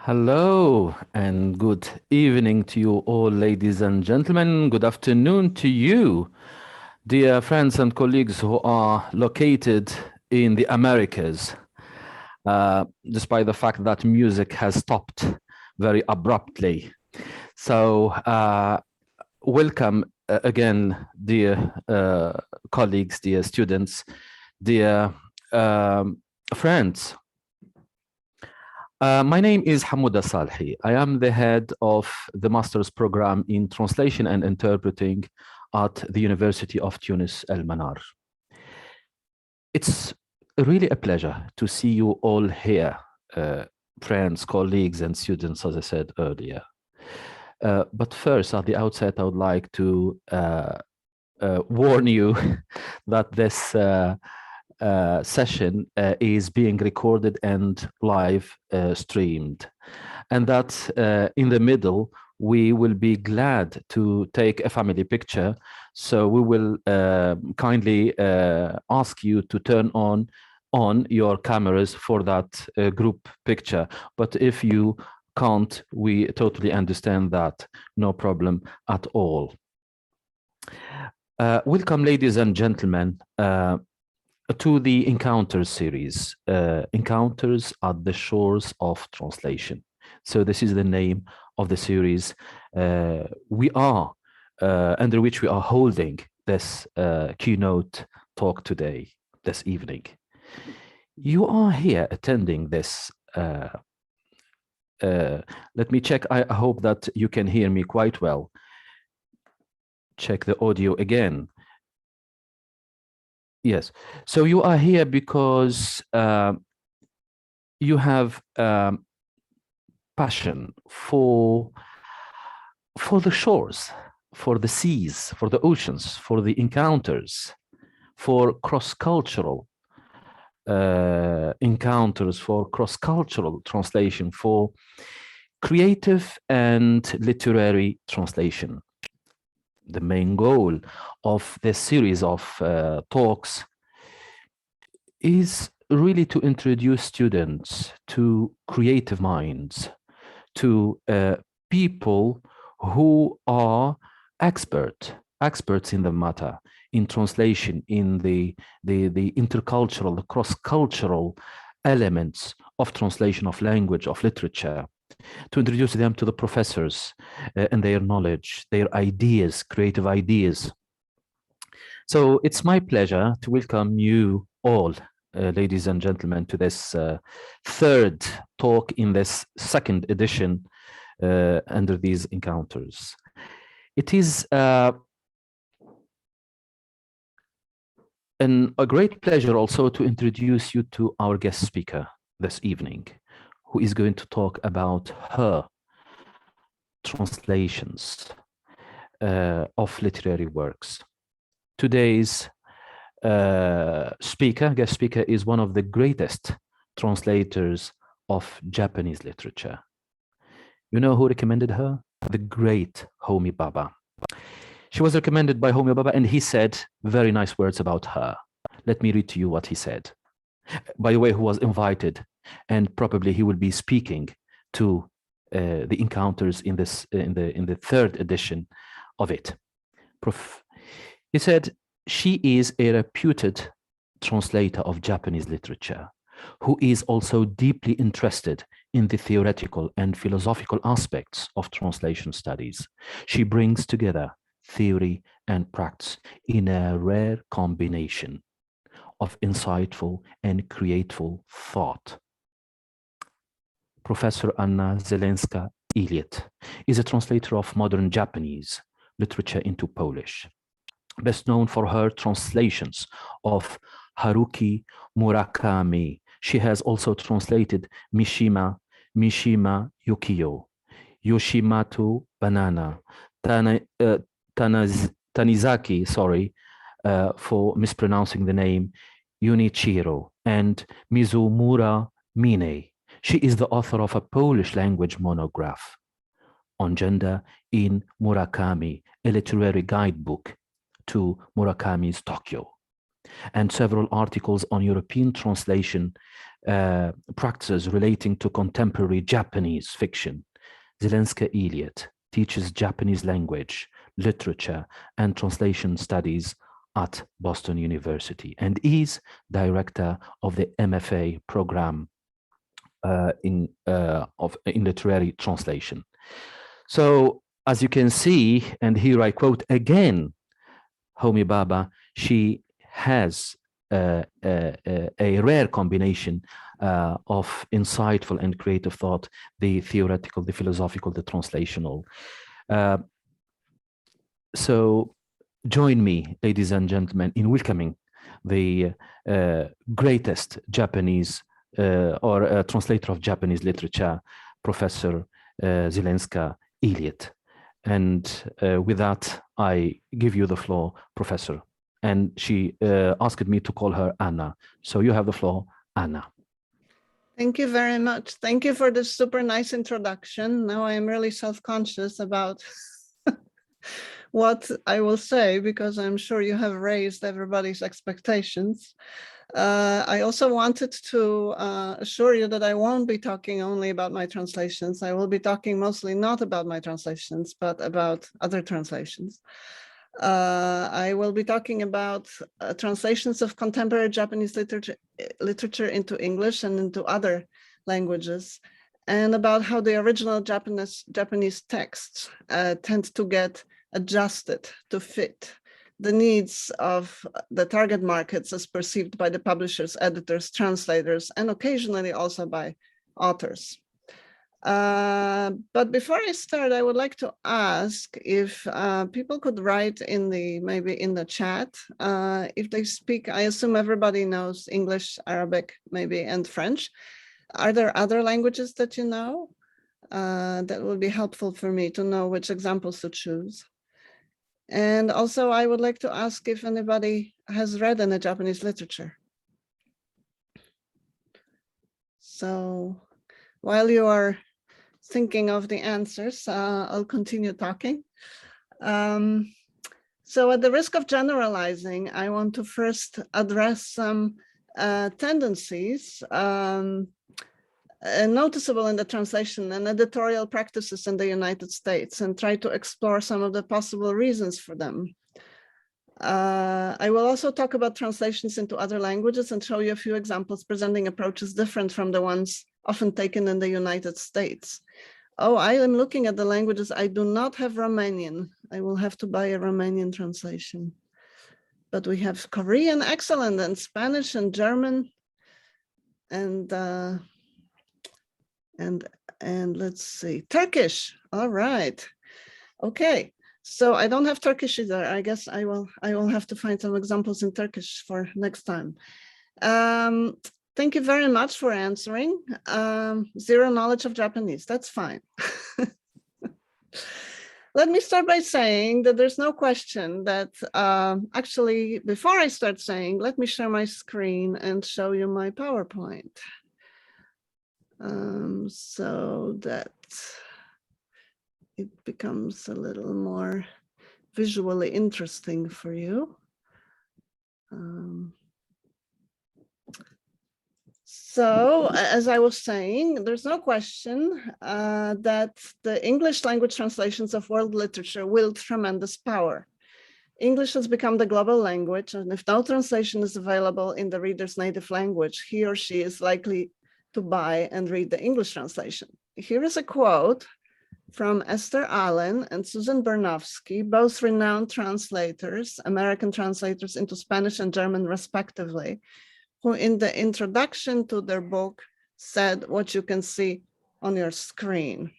Hello and good evening to you all, ladies and gentlemen. Good afternoon to you, dear friends and colleagues who are located in the Americas, despite the fact that music has stopped very abruptly. So welcome again, dear colleagues, dear students, dear friends. My name is Hammouda Salhi. I am the head of the master's program in translation and interpreting at the University of Tunis Al Manar. It's really a pleasure to see you all here, friends, colleagues, and students, as I said earlier. But first, at the outset, I would like to warn you that this session is being recorded and live streamed, and that in the middle we will be glad to take a family picture, so we will kindly ask you to turn on your cameras for that group picture. But if you can't, we totally understand that, no problem at all. Welcome, ladies and gentlemen, to the Encounters series, Encounters at the Shores of Translation. So this is the name of the series under which we are holding this keynote talk today, this evening. You are here attending this. Let me check. I hope that you can hear me quite well. Check the audio again. Yes, so you are here because you have passion for the shores, for the seas, for the oceans, for the encounters, for cross-cultural encounters, for cross-cultural translation, for creative and literary translation. The main goal of this series of talks is really to introduce students to creative minds, to people who are experts in the matter, in translation, in the intercultural, the cross-cultural elements of translation of language, of literature, to introduce them to the professors and their knowledge, their ideas, creative ideas. So it's my pleasure to welcome you all, ladies and gentlemen, to this third talk in this second edition under these encounters. It is a great pleasure also to introduce you to our guest speaker this evening, who is going to talk about her translations of literary works. Today's guest speaker is one of the greatest translators of Japanese literature. You know who recommended her? The great Homi Bhabha. She was recommended by Homi Bhabha, and he said very nice words about her. Let me read to you what he said. By the way, who was invited, and probably he will be speaking to the encounters in this in the third edition of it. Prof. He said, she is a reputed translator of Japanese literature, who is also deeply interested in the theoretical and philosophical aspects of translation studies. She brings together theory and practice in a rare combination of insightful and creative thought. Professor Anna Zielinska-Elliott is a translator of modern Japanese literature into Polish, best known for her translations of Haruki Murakami. She has also translated Mishima Yukio, Yoshimoto Banana, Tanizaki, sorry for mispronouncing the name, Junichiro, and Mizumura Mine. She is the author of a Polish language monograph on gender in Murakami, a literary guidebook to Murakami's Tokyo, and several articles on European translation practices relating to contemporary Japanese fiction. Zielinska-Elliott teaches Japanese language, literature, and translation studies at Boston University and is director of the MFA program in literary translation. So as you can see, and here I quote again, Homi Bhabha, she has a rare combination of insightful and creative thought, the theoretical, the philosophical, the translational. So join me, ladies and gentlemen, in welcoming the greatest Japanese or translator of Japanese literature, Professor Zielinska-Elliott. And with that, I give you the floor, Professor. And she asked me to call her Anna. So you have the floor, Anna. Thank you very much. Thank you for this super nice introduction. Now I am really self-conscious about what I will say, because I'm sure you have raised everybody's expectations. I also wanted to assure you that I won't be talking only about my translations. I will be talking mostly not about my translations, but about other translations. I will be talking about translations of contemporary Japanese literature into English and into other languages, and about how the original Japanese texts tend to get adjusted to fit the needs of the target markets as perceived by the publishers, editors, translators, and occasionally also by authors. But before I start, I would like to ask if people could write in maybe in the chat if they speak. I assume everybody knows English, Arabic, maybe, and French. Are there other languages that you know? That would be helpful for me to know which examples to choose. And also, I would like to ask if anybody has read any Japanese literature. So while you are thinking of the answers, I'll continue talking. So at the risk of generalizing, I want to first address some tendencies noticeable in the translation and editorial practices in the United States, and try to explore some of the possible reasons for them. I will also talk about translations into other languages and show you a few examples presenting approaches different from the ones often taken in the United States. Oh, I am looking at the languages. I do not have Romanian. I will have to buy a Romanian translation. But we have Korean, excellent, and Spanish and German, and let's see, Turkish. All right. Okay. So I don't have Turkish either. I guess I will have to find some examples in Turkish for next time. Thank you very much for answering. Zero knowledge of Japanese. That's fine. Let me start by saying that there's no question that actually, before I start saying, let me share my screen and show you my PowerPoint. So that it becomes a little more visually interesting for you. So, as I was saying, there's no question that the English language translations of world literature wield tremendous power. English has become the global language, and if no translation is available in the reader's native language, he or she is likely to buy and read the English translation. Here is a quote from Esther Allen and Susan Bernofsky, both renowned translators, American translators into Spanish and German respectively, who in the introduction to their book said what you can see on your screen.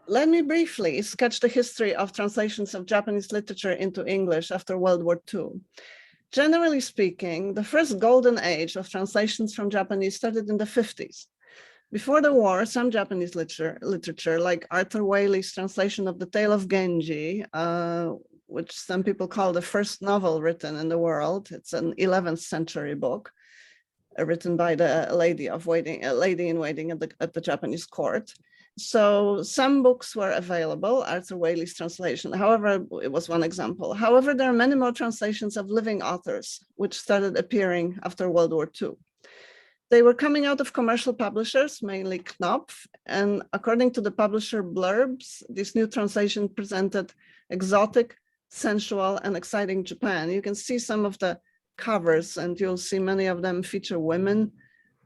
Let me briefly sketch the history of translations of Japanese literature into English after World War II. Generally speaking, the first golden age of translations from Japanese started in the 50s. Before the war, some Japanese literature like Arthur Waley's translation of The Tale of Genji, which some people call the first novel written in the world. It's an 11th century book written by the lady in waiting at the Japanese court. So some books were available, Arthur Waley's translation. However, it was one example. However, there are many more translations of living authors, which started appearing after World War II. They were coming out of commercial publishers, mainly Knopf, and according to the publisher blurbs, this new translation presented exotic, sensual, and exciting Japan. You can see some of the covers, and you'll see many of them feature women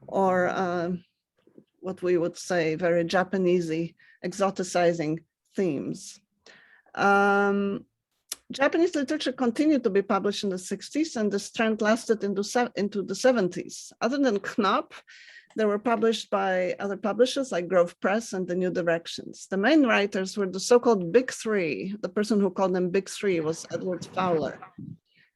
or what we would say very Japanesey, exoticizing themes. Japanese literature continued to be published in the 60s, and this trend lasted into the 70s. Other than Knopf, they were published by other publishers like Grove Press and The New Directions. The main writers were the so-called Big Three. The person who called them Big Three was Edward Fowler.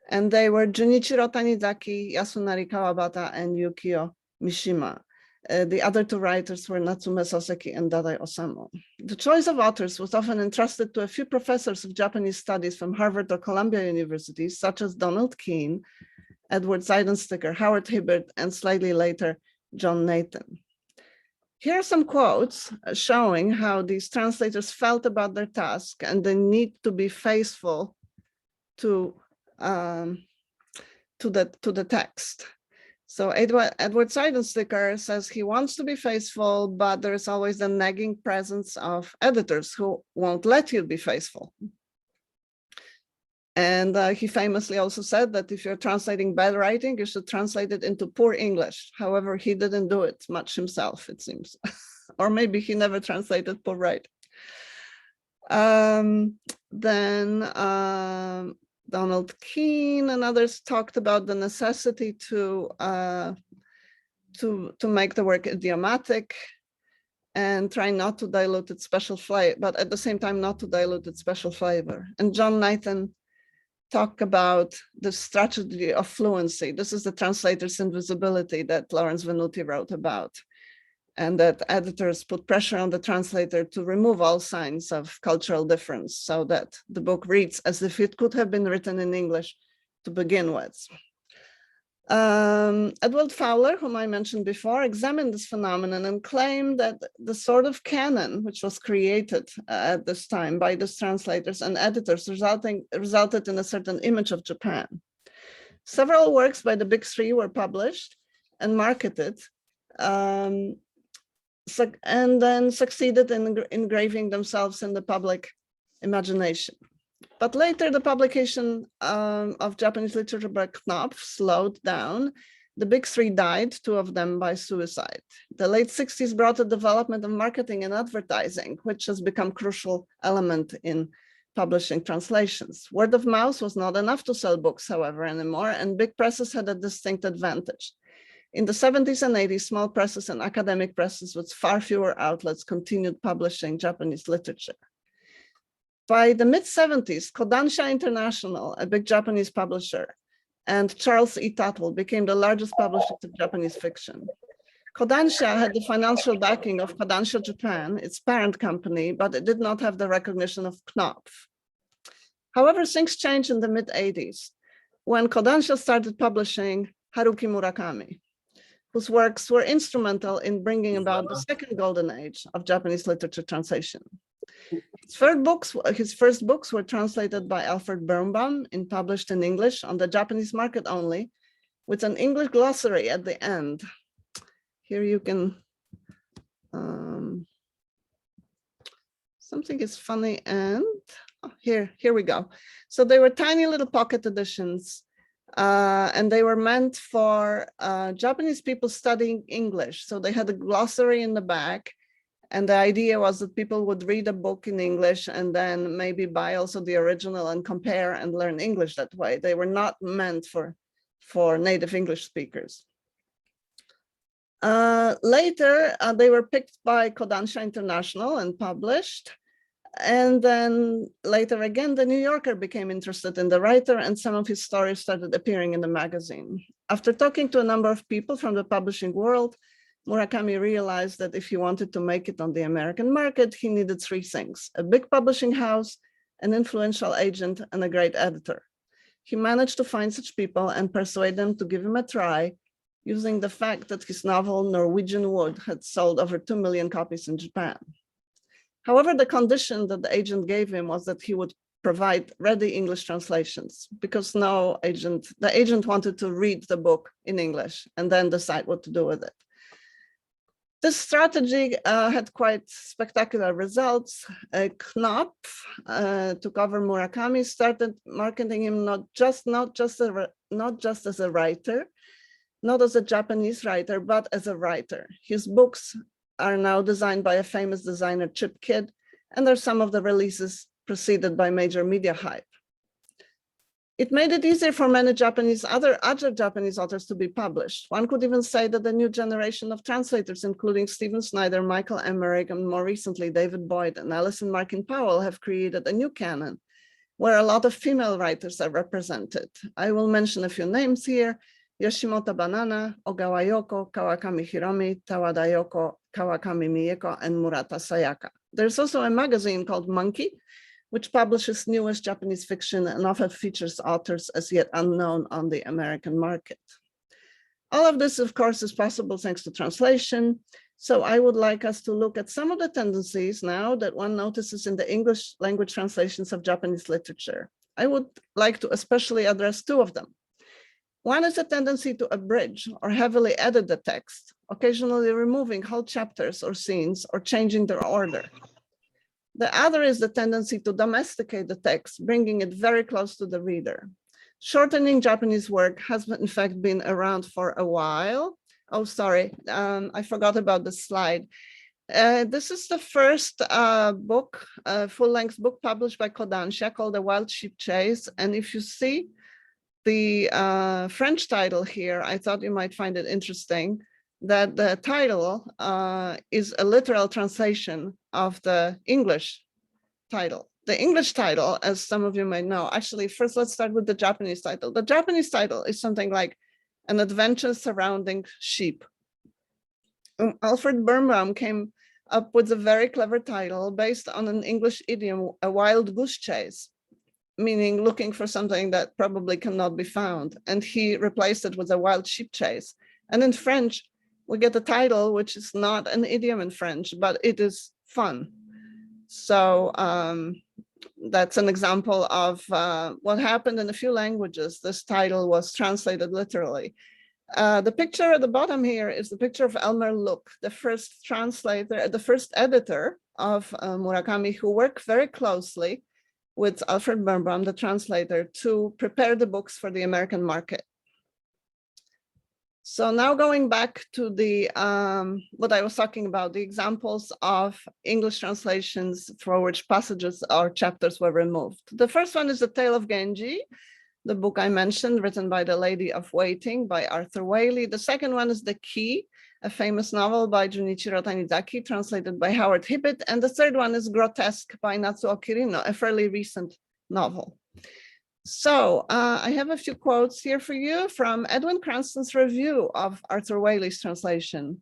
And they were Junichiro Tanizaki, Yasunari Kawabata, and Yukio Mishima. The other two writers were Natsume Soseki and Dadae Osamu. The choice of authors was often entrusted to a few professors of Japanese studies from Harvard or Columbia universities, such as Donald Keene, Edward Seidensticker, Howard Hibbert, and slightly later, John Nathan. Here are some quotes showing how these translators felt about their task and the need to be faithful to the text. So Edward Seidensticker says he wants to be faithful, but there is always the nagging presence of editors who won't let you be faithful. And he famously also said that if you're translating bad writing, you should translate it into poor English. However, he didn't do it much himself, it seems. Or maybe he never translated poor writing. Donald Keene and others talked about the necessity to make the work idiomatic and try not to dilute its special flavor, but at the same time not to dilute its special flavor. And John Nathan talked about the strategy of fluency. This is the translator's invisibility that Lawrence Venuti wrote about, and that editors put pressure on the translator to remove all signs of cultural difference so that the book reads as if it could have been written in English to begin with. Edward Fowler, whom I mentioned before, examined this phenomenon and claimed that the sort of canon which was created at this time by these translators and editors resulted in a certain image of Japan. Several works by the Big Three were published and marketed, and then succeeded in engraving themselves in the public imagination. But later, the publication of Japanese literature by Knopf slowed down. The Big Three died, two of them by suicide. The late 60s brought the development of marketing and advertising, which has become a crucial element in publishing translations. Word of mouth was not enough to sell books, however, anymore, and big presses had a distinct advantage. In the 70s and 80s, small presses and academic presses with far fewer outlets continued publishing Japanese literature. By the mid-70s, Kodansha International, a big Japanese publisher, and Charles E. Tuttle became the largest publishers of Japanese fiction. Kodansha had the financial backing of Kodansha Japan, its parent company, but it did not have the recognition of Knopf. However, things changed in the mid-80s when Kodansha started publishing Haruki Murakami, whose works were instrumental in bringing about the second golden age of Japanese literature translation. His first books were translated by Alfred Birnbaum and published in English on the Japanese market only, with an English glossary at the end. Here you can, something is funny, and here we go. So they were tiny little pocket editions, and they were meant for Japanese people studying English. So they had a glossary in the back, and the idea was that people would read a book in English and then maybe buy also the original and compare and learn English that way. They were not meant for native English speakers. Later, they were picked by Kodansha International and published. And then later again, the New Yorker became interested in the writer, and some of his stories started appearing in the magazine. After talking to a number of people from the publishing world, Murakami realized that if he wanted to make it on the American market, he needed three things: a big publishing house, an influential agent, and a great editor. He managed to find such people and persuade them to give him a try, using the fact that his novel Norwegian Wood had sold over 2 million copies in Japan. However, the condition that the agent gave him was that he would provide ready English translations, because the agent wanted to read the book in English and then decide what to do with it. This strategy had quite spectacular results. Knopf took over Murakami, started marketing him not just as a writer, not as a Japanese writer, but as a writer. His books are now designed by a famous designer, Chip Kidd, and are some of the releases preceded by major media hype. It made it easier for many other Japanese authors to be published. One could even say that the new generation of translators, including Stephen Snyder, Michael Emmerich, and more recently, David Boyd and Alison Markin Powell, have created a new canon where a lot of female writers are represented. I will mention a few names here: Yoshimoto Banana, Ogawa Yoko, Kawakami Hiromi, Tawada Yoko, Kawakami Mieko, and Murata Sayaka. There's also a magazine called Monkey, which publishes newest Japanese fiction and often features authors as yet unknown on the American market. All of this, of course, is possible thanks to translation. So I would like us to look at some of the tendencies now that one notices in the English language translations of Japanese literature. I would like to especially address two of them. One is a tendency to abridge or heavily edit the text, occasionally removing whole chapters or scenes or changing their order. The other is the tendency to domesticate the text, bringing it very close to the reader. Shortening Japanese work has in fact been around for a while. Oh, sorry, I forgot about the slide. This is the first book, full-length book published by Kodansha called The Wild Sheep Chase. And if you see the French title here, I thought you might find it interesting that the title is a literal translation of the English title. The English title, as some of you may know, actually, first let's start with the Japanese title. The Japanese title is something like An Adventure Surrounding Sheep. Alfred Birnbaum came up with a very clever title based on an English idiom, a wild goose chase, meaning looking for something that probably cannot be found. And he replaced it with a wild sheep chase. And in French, we get a title which is not an idiom in French, but it is fun. So that's an example of what happened in a few languages. This title was translated literally. The picture at the bottom here is the picture of Elmer Look, the first translator, the first editor of Murakami, who worked very closely with Alfred Birnbaum, the translator, to prepare the books for the American market. So now going back to the what I was talking about, the examples of English translations for which passages or chapters were removed. The first one is The Tale of Genji, the book I mentioned, written by The Lady of Waiting by Arthur Waley. The second one is The Key, a famous novel by Junichiro Tanizaki, translated by Howard Hibbett. And the third one is Grotesque by Natsuo Kirino, a fairly recent novel. So I have a few quotes here for you from Edwin Cranston's review of Arthur Waley's translation.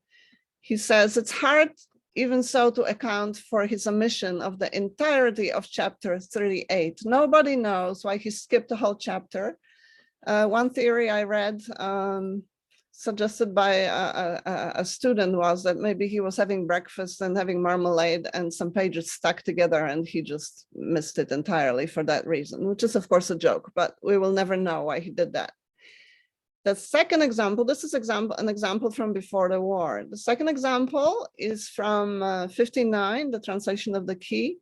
He says, it's hard even so to account for his omission of the entirety of chapter 38. Nobody knows why he skipped the whole chapter. One theory I read suggested by a student was that maybe he was having breakfast and having marmalade and some pages stuck together and he just missed it entirely for that reason, which is of course a joke, but we will never know why he did that. The second example, this is an example from before the war. The second example is from 59, the translation of The Key,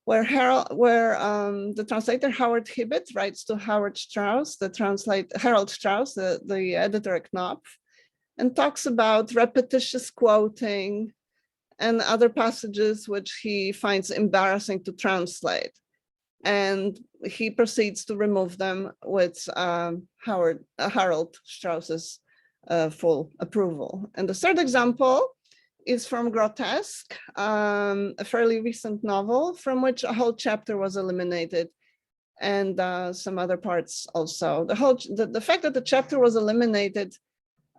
where the translator Howard Hibbett writes to Harold Strauss, the editor at Knopf, and talks about repetitious quoting and other passages which he finds embarrassing to translate. And he proceeds to remove them with Harold Strauss's full approval. And the third example is from Grotesque, a fairly recent novel from which a whole chapter was eliminated and some other parts also. The fact that the chapter was eliminated,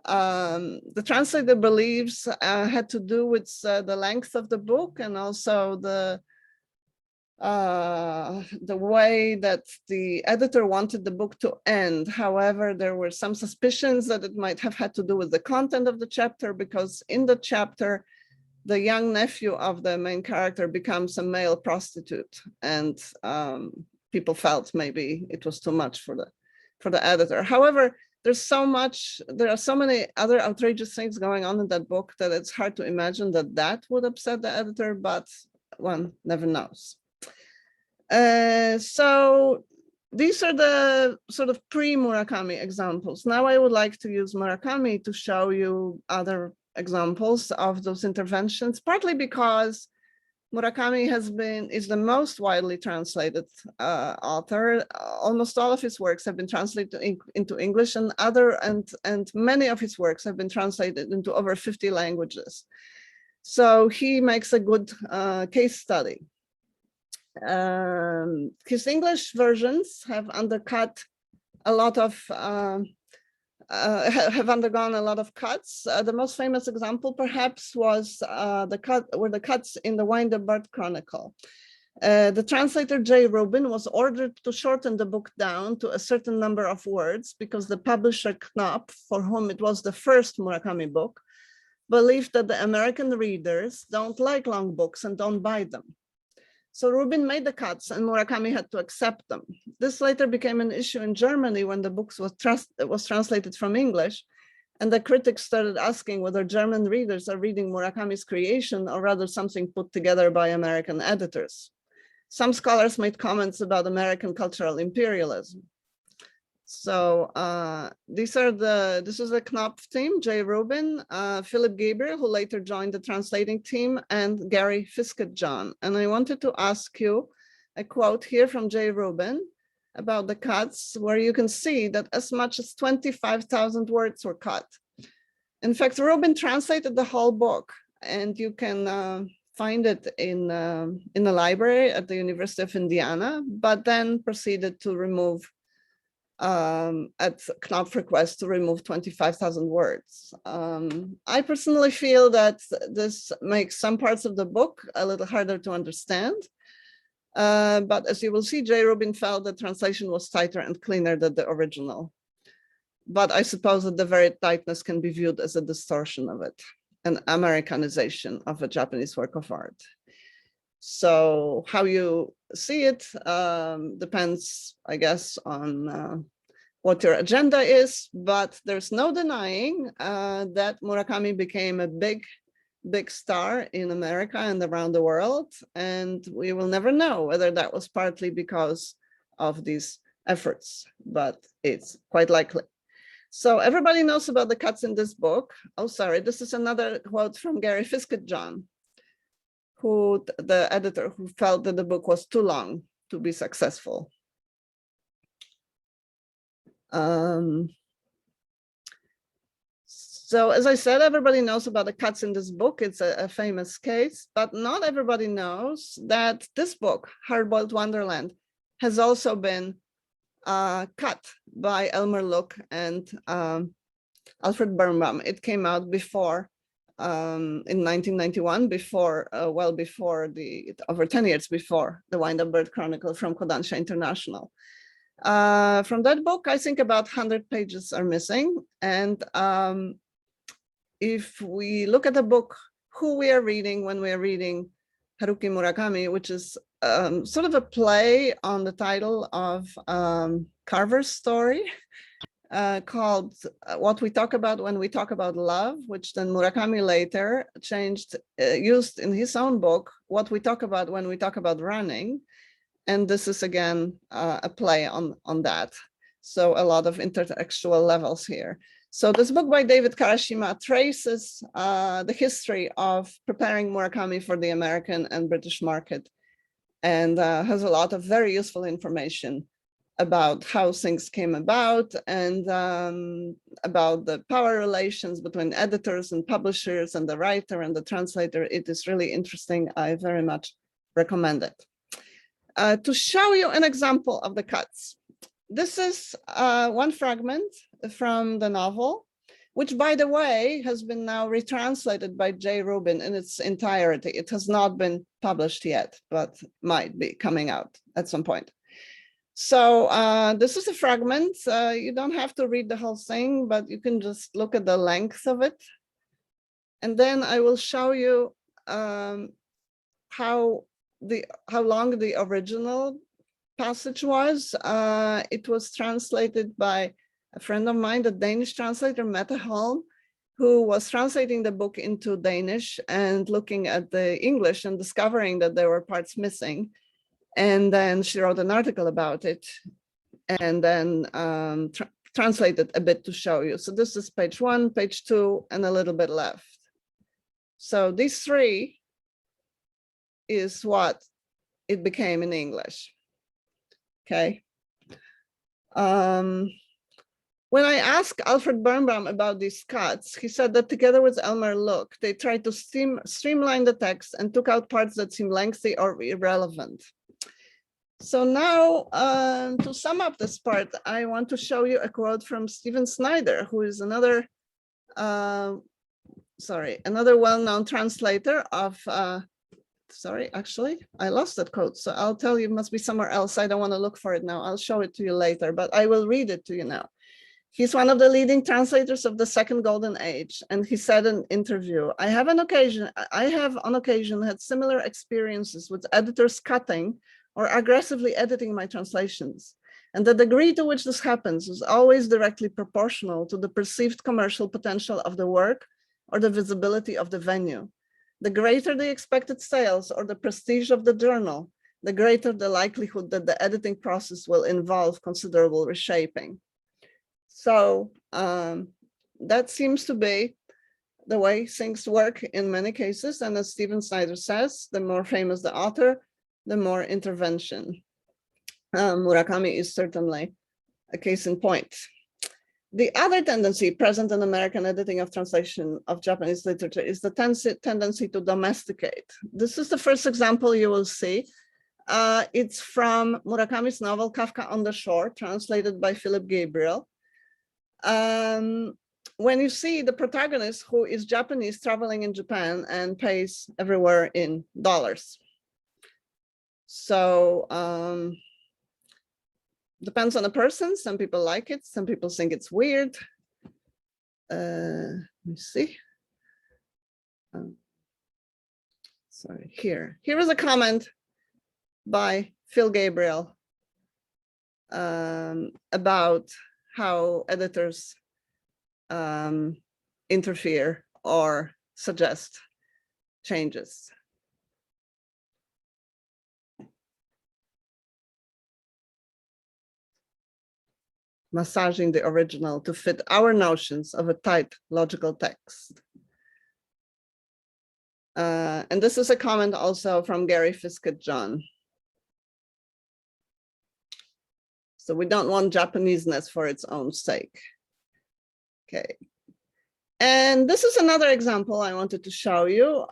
the translator believes had to do with the length of the book and also the way that the editor wanted the book to end. However, there were some suspicions that it might have had to do with the content of the chapter, because in the chapter, the young nephew of the main character becomes a male prostitute, and people felt maybe it was too much for the editor. However, there are so many other outrageous things going on in that book that it's hard to imagine that would upset the editor, but one never knows. So these are the sort of pre-Murakami examples. Now I would like to use Murakami to show you other examples of those interventions, partly because Murakami is the most widely translated author. Almost all of his works have been translated into English, and many of his works have been translated into over 50 languages. So he makes a good case study. His English versions have undergone a lot of cuts. The most famous example, perhaps, was the cuts in the Wind-Up-Bird Chronicle. The translator J. Rubin was ordered to shorten the book down to a certain number of words because the publisher Knopf, for whom it was the first Murakami book, believed that the American readers don't like long books and don't buy them. So Rubin made the cuts and Murakami had to accept them. This later became an issue in Germany when the book was translated from English, and the critics started asking whether German readers are reading Murakami's creation or rather something put together by American editors. Some scholars made comments about American cultural imperialism. So this is the Knopf team: J. Rubin, Philip Gabriel, who later joined the translating team, and Gary Fiskett-John. And I wanted to ask you a quote here from J. Rubin about the cuts, where you can see that as much as 25,000 words were cut. In fact, Rubin translated the whole book, and you can find it in the library at the University of Indiana, but then proceeded to remove at Knopf request to remove 25,000 words. I personally feel that this makes some parts of the book a little harder to understand. But as you will see, J. Rubin felt the translation was tighter and cleaner than the original. But I suppose that the very tightness can be viewed as a distortion of it, an Americanization of a Japanese work of art. So how you see it depends, I guess, on what your agenda is, but there's no denying that Murakami became a big star in America and around the world, and we will never know whether that was partly because of these efforts, but it's quite likely. So everybody knows about the cuts in this book. Oh, sorry, this is another quote from Gary Fiskett-John, who the editor who felt that the book was too long to be successful. So as I said, everybody knows about the cuts in this book. It's a famous case, but not everybody knows that this book, Hard-Boiled Wonderland, has also been cut by Elmer Look and Alfred Birnbaum. It came out before, in 1991, well before over 10 years before the Wind-Up-Bird Chronicle from Kodansha International. From that book, I think about 100 pages are missing. And if we look at the book, who we are reading when we are reading Haruki Murakami, which is sort of a play on the title of Carver's story called What We Talk About When We Talk About Love, which then Murakami later used in his own book, What We Talk About When We Talk About Running. And this is again a play on that. So a lot of intertextual levels here. So this book by David Karashima traces the history of preparing Murakami for the American and British market, and has a lot of very useful information about how things came about and about the power relations between editors and publishers and the writer and the translator. It is really interesting. I very much recommend it. To show you an example of the cuts, this is one fragment from the novel, which, by the way, has been now retranslated by J. Rubin in its entirety. It has not been published yet, but might be coming out at some point. So this is a fragment. You don't have to read the whole thing, but you can just look at the length of it. And then I will show you how long the original passage was. It was translated by a friend of mine, the Danish translator, Mette Holm, who was translating the book into Danish and looking at the English and discovering that there were parts missing. And then she wrote an article about it and then translated a bit to show you. So this is page 1, page 2, and a little bit left. So these 3 is what it became in English. Okay. When I asked Alfred Birnbaum about these cuts, he said that together with Elmer Look, they tried to streamline the text and took out parts that seemed lengthy or irrelevant. So now, to sum up this part, I want to show you a quote from Stephen Snyder, who is another well-known translator of, actually, I lost that quote. So I'll tell you, it must be somewhere else. I don't want to look for it now. I'll show it to you later, but I will read it to you now. He's one of the leading translators of the Second Golden Age. And he said in an interview, I have on occasion had similar experiences with editors cutting or aggressively editing my translations. And the degree to which this happens is always directly proportional to the perceived commercial potential of the work or the visibility of the venue. The greater the expected sales or the prestige of the journal, the greater the likelihood that the editing process will involve considerable reshaping. So that seems to be the way things work in many cases. And as Stephen Snyder says, the more famous the author, the more intervention. Murakami is certainly a case in point. The other tendency present in American editing of translation of Japanese literature is the tendency to domesticate. This is the first example you will see. It's from Murakami's novel Kafka on the Shore, translated by Philip Gabriel. When you see the protagonist, who is Japanese, traveling in Japan and pays everywhere in dollars. So depends on the person. Some people like it. Some people think it's weird. Let me see. Sorry, here is a comment by Phil Gabriel about how editors interfere or suggest changes. Massaging the original to fit our notions of a tight logical text. And this is a comment also from Gary Fiskett-John. So we don't want Japaneseness for its own sake. Okay. And this is another example I wanted to show you.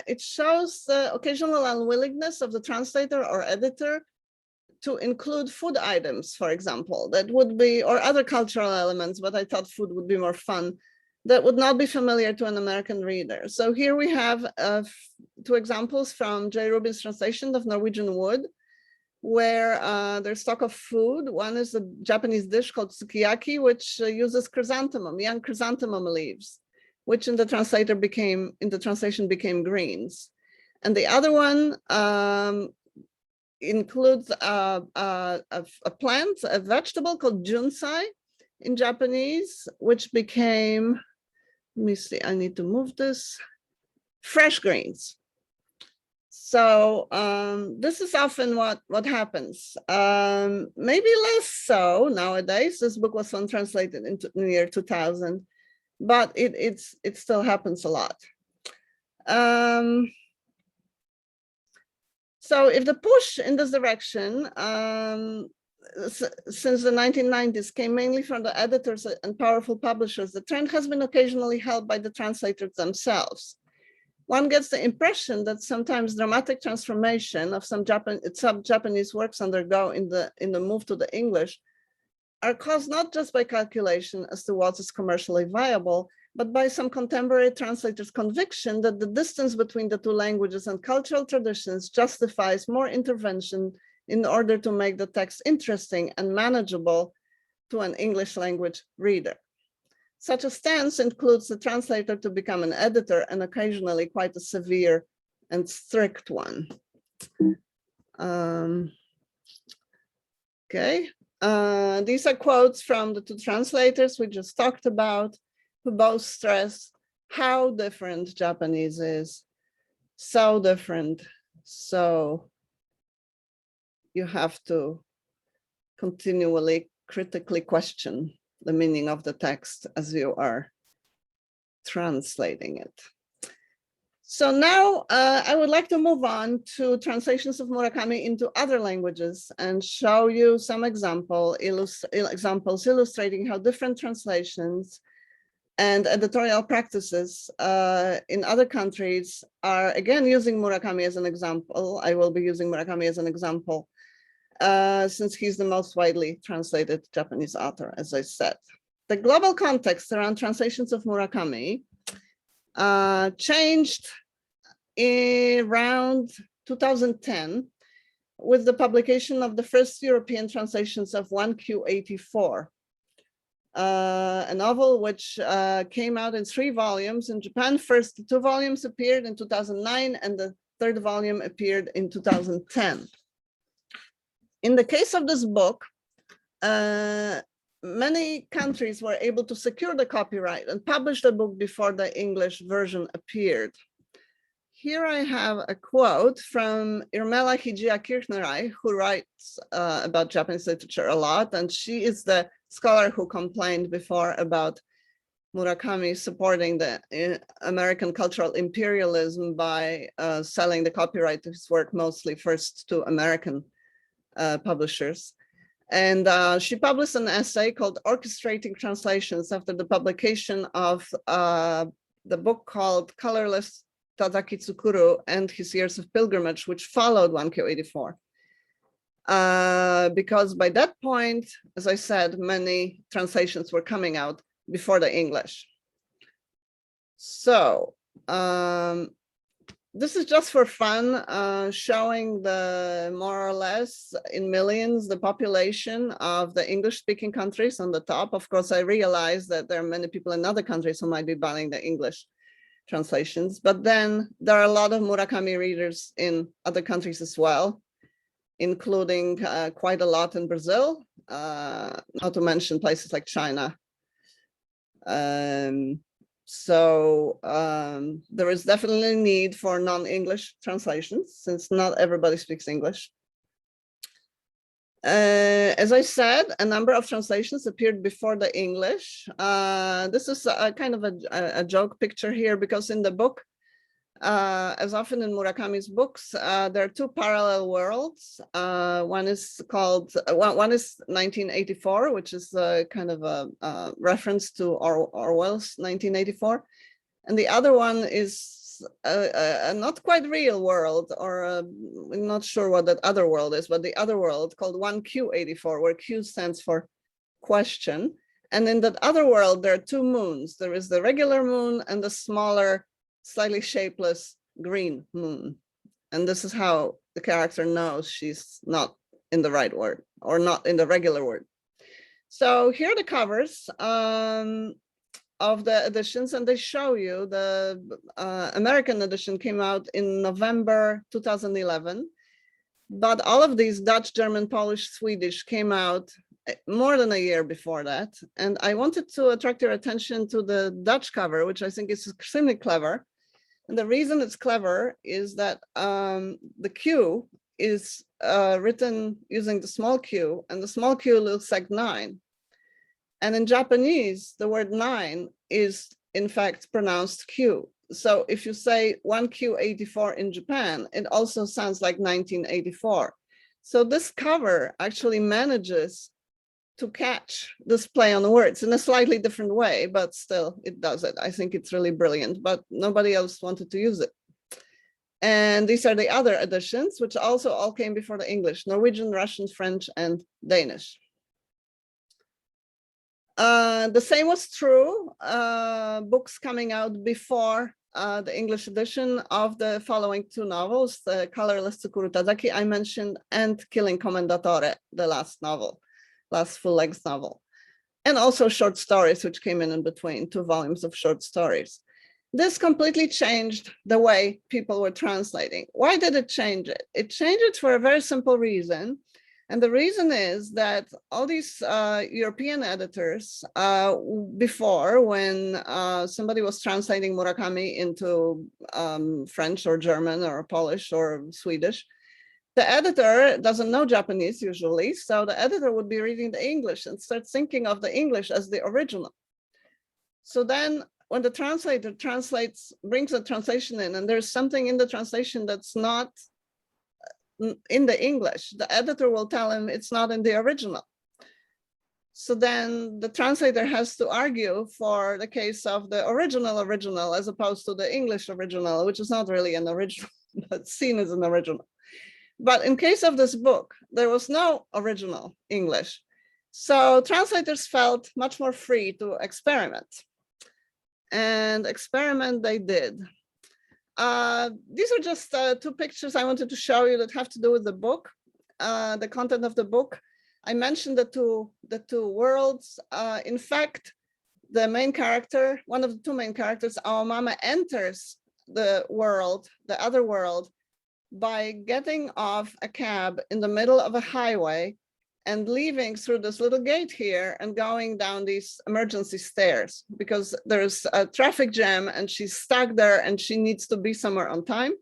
It shows the occasional unwillingness of the translator or editor to include food items, for example, that would be, or other cultural elements, but I thought food would be more fun, that would not be familiar to an American reader. So here we have 2 examples from J. Rubin's translation of Norwegian Wood, where there's talk of food. One is a Japanese dish called sukiyaki, which uses chrysanthemum, young chrysanthemum leaves, which in the translation became greens. And the other one includes a plant, a vegetable called junsai in Japanese, which became, let me see, I need to move this, fresh greens. So this is often what happens. Maybe less so nowadays. This book was translated into the year 2000, but it still happens a lot. So if the push in this direction, since the 1990s, came mainly from the editors and powerful publishers, the trend has been occasionally held by the translators themselves. One gets the impression that sometimes dramatic transformation of some Japanese works undergo in the move to the English are caused not just by calculation as to what is commercially viable, but by some contemporary translators' conviction that the distance between the 2 languages and cultural traditions justifies more intervention in order to make the text interesting and manageable to an English language reader. Such a stance includes the translator to become an editor, and occasionally quite a severe and strict one. Okay, these are quotes from the two translators we just talked about, who both stress how different Japanese is. So different. So you have to continually critically question the meaning of the text as you are translating it. So now I would like to move on to translations of Murakami into other languages and show you some examples illustrating how different translations and editorial practices in other countries are, again, using Murakami as an example. I will be using Murakami as an example since he's the most widely translated Japanese author, as I said. The global context around translations of Murakami changed around 2010 with the publication of the first European translations of 1Q84, a novel which came out in 3 volumes in Japan. First 2 volumes appeared in 2009 and the 3rd volume appeared in 2010. In the case of this book, many countries were able to secure the copyright and publish the book before the English version appeared. Here I have a quote from Irmela Hijia-Kirchnerai, who writes about Japanese literature a lot, and she is the scholar who complained before about Murakami supporting the American cultural imperialism by selling the copyright to his work mostly first to American publishers. And she published an essay called Orchestrating Translations after the publication of the book called Colorless Tadaki Tsukuru and His Years of Pilgrimage, which followed 1Q84. Because by that point, as I said, many translations were coming out before the English. So this is just for fun, showing the more or less in millions the population of the English-speaking countries on the top. Of course, I realize that there are many people in other countries who might be buying the English translations, but then there are a lot of Murakami readers in other countries as well, including quite a lot in Brazil, not to mention places like China. So there is definitely a need for non-English translations since not everybody speaks English. As I said, a number of translations appeared before the English. This is a kind of a joke picture here because in the book, as often in Murakami's books, there are 2 parallel worlds. One is called, one is 1984, which is kind of a reference to Orwell's 1984. And the other one is a not quite real world, or I'm not sure what that other world is, but the other world called 1Q84, where Q stands for question. And in that other world, there are 2 moons. There is the regular moon and the smaller, slightly shapeless green moon. And this is how the character knows she's not in the right word or not in the regular word. So here are the covers of the editions, and they show you the American edition came out in November 2011. But all of these Dutch, German, Polish, Swedish came out more than a year before that. And I wanted to attract your attention to the Dutch cover, which I think is extremely clever. And the reason it's clever is that the Q is written using the small q, and the small q looks like 9. And in Japanese, the word 9 is in fact pronounced Q. So if you say 1Q84 in Japan, it also sounds like 1984. So this cover actually manages to catch this play on the words in a slightly different way, but still it does it. I think it's really brilliant, but nobody else wanted to use it. And these are the other editions, which also all came before the English: Norwegian, Russian, French, and Danish. The same was true, books coming out before the English edition of the following 2 novels, the Colorless Tsukuru Tadaki I mentioned, and Killing Commendatore, the last novel, last full-length novel. and also short stories, which came in between, 2 volumes of short stories. This completely changed the way people were translating. Why did it change it? It changed it for a very simple reason. And the reason is that all these European editors, before, when somebody was translating Murakami into French or German or Polish or Swedish, the editor doesn't know Japanese usually, so the editor would be reading the English and start thinking of the English as the original. So then when the translator brings a translation in, and there's something in the translation that's not in the English, the editor will tell him it's not in the original. So then the translator has to argue for the case of the original as opposed to the English original, which is not really an original, but seen as an original. But in case of this book, there was no original English. So translators felt much more free to experiment. And experiment they did. These are just 2 pictures I wanted to show you that have to do with the book, the content of the book. I mentioned the two worlds. In fact, the main character, one of the 2 main characters, our mama, enters the world, the other world, by getting off a cab in the middle of a highway and leaving through this little gate here and going down these emergency stairs because there's a traffic jam and she's stuck there and she needs to be somewhere on time.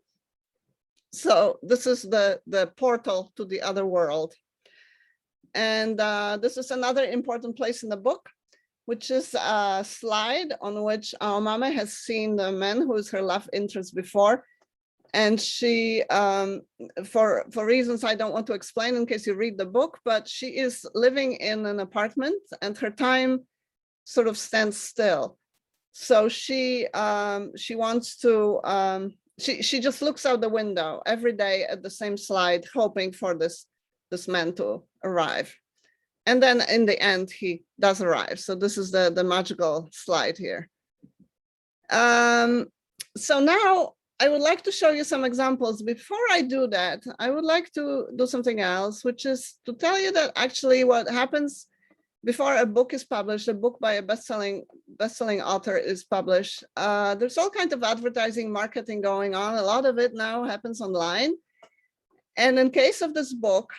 So this is the portal to the other world. And this is another important place in the book, which is a slide on which our mama has seen the man who is her love interest before. And she, for reasons I don't want to explain in case you read the book, but she is living in an apartment and her time sort of stands still. So she wants to, she just looks out the window every day at the same slide, hoping for this man to arrive. And then in the end, he does arrive. So this is the magical slide here. So now, I would like to show you some examples. Before I do that, I would like to do something else, which is to tell you that actually what happens before a book is published, a book by a best-selling author is published, there's all kinds of advertising, marketing going on. A lot of it now happens online. And in case of this book,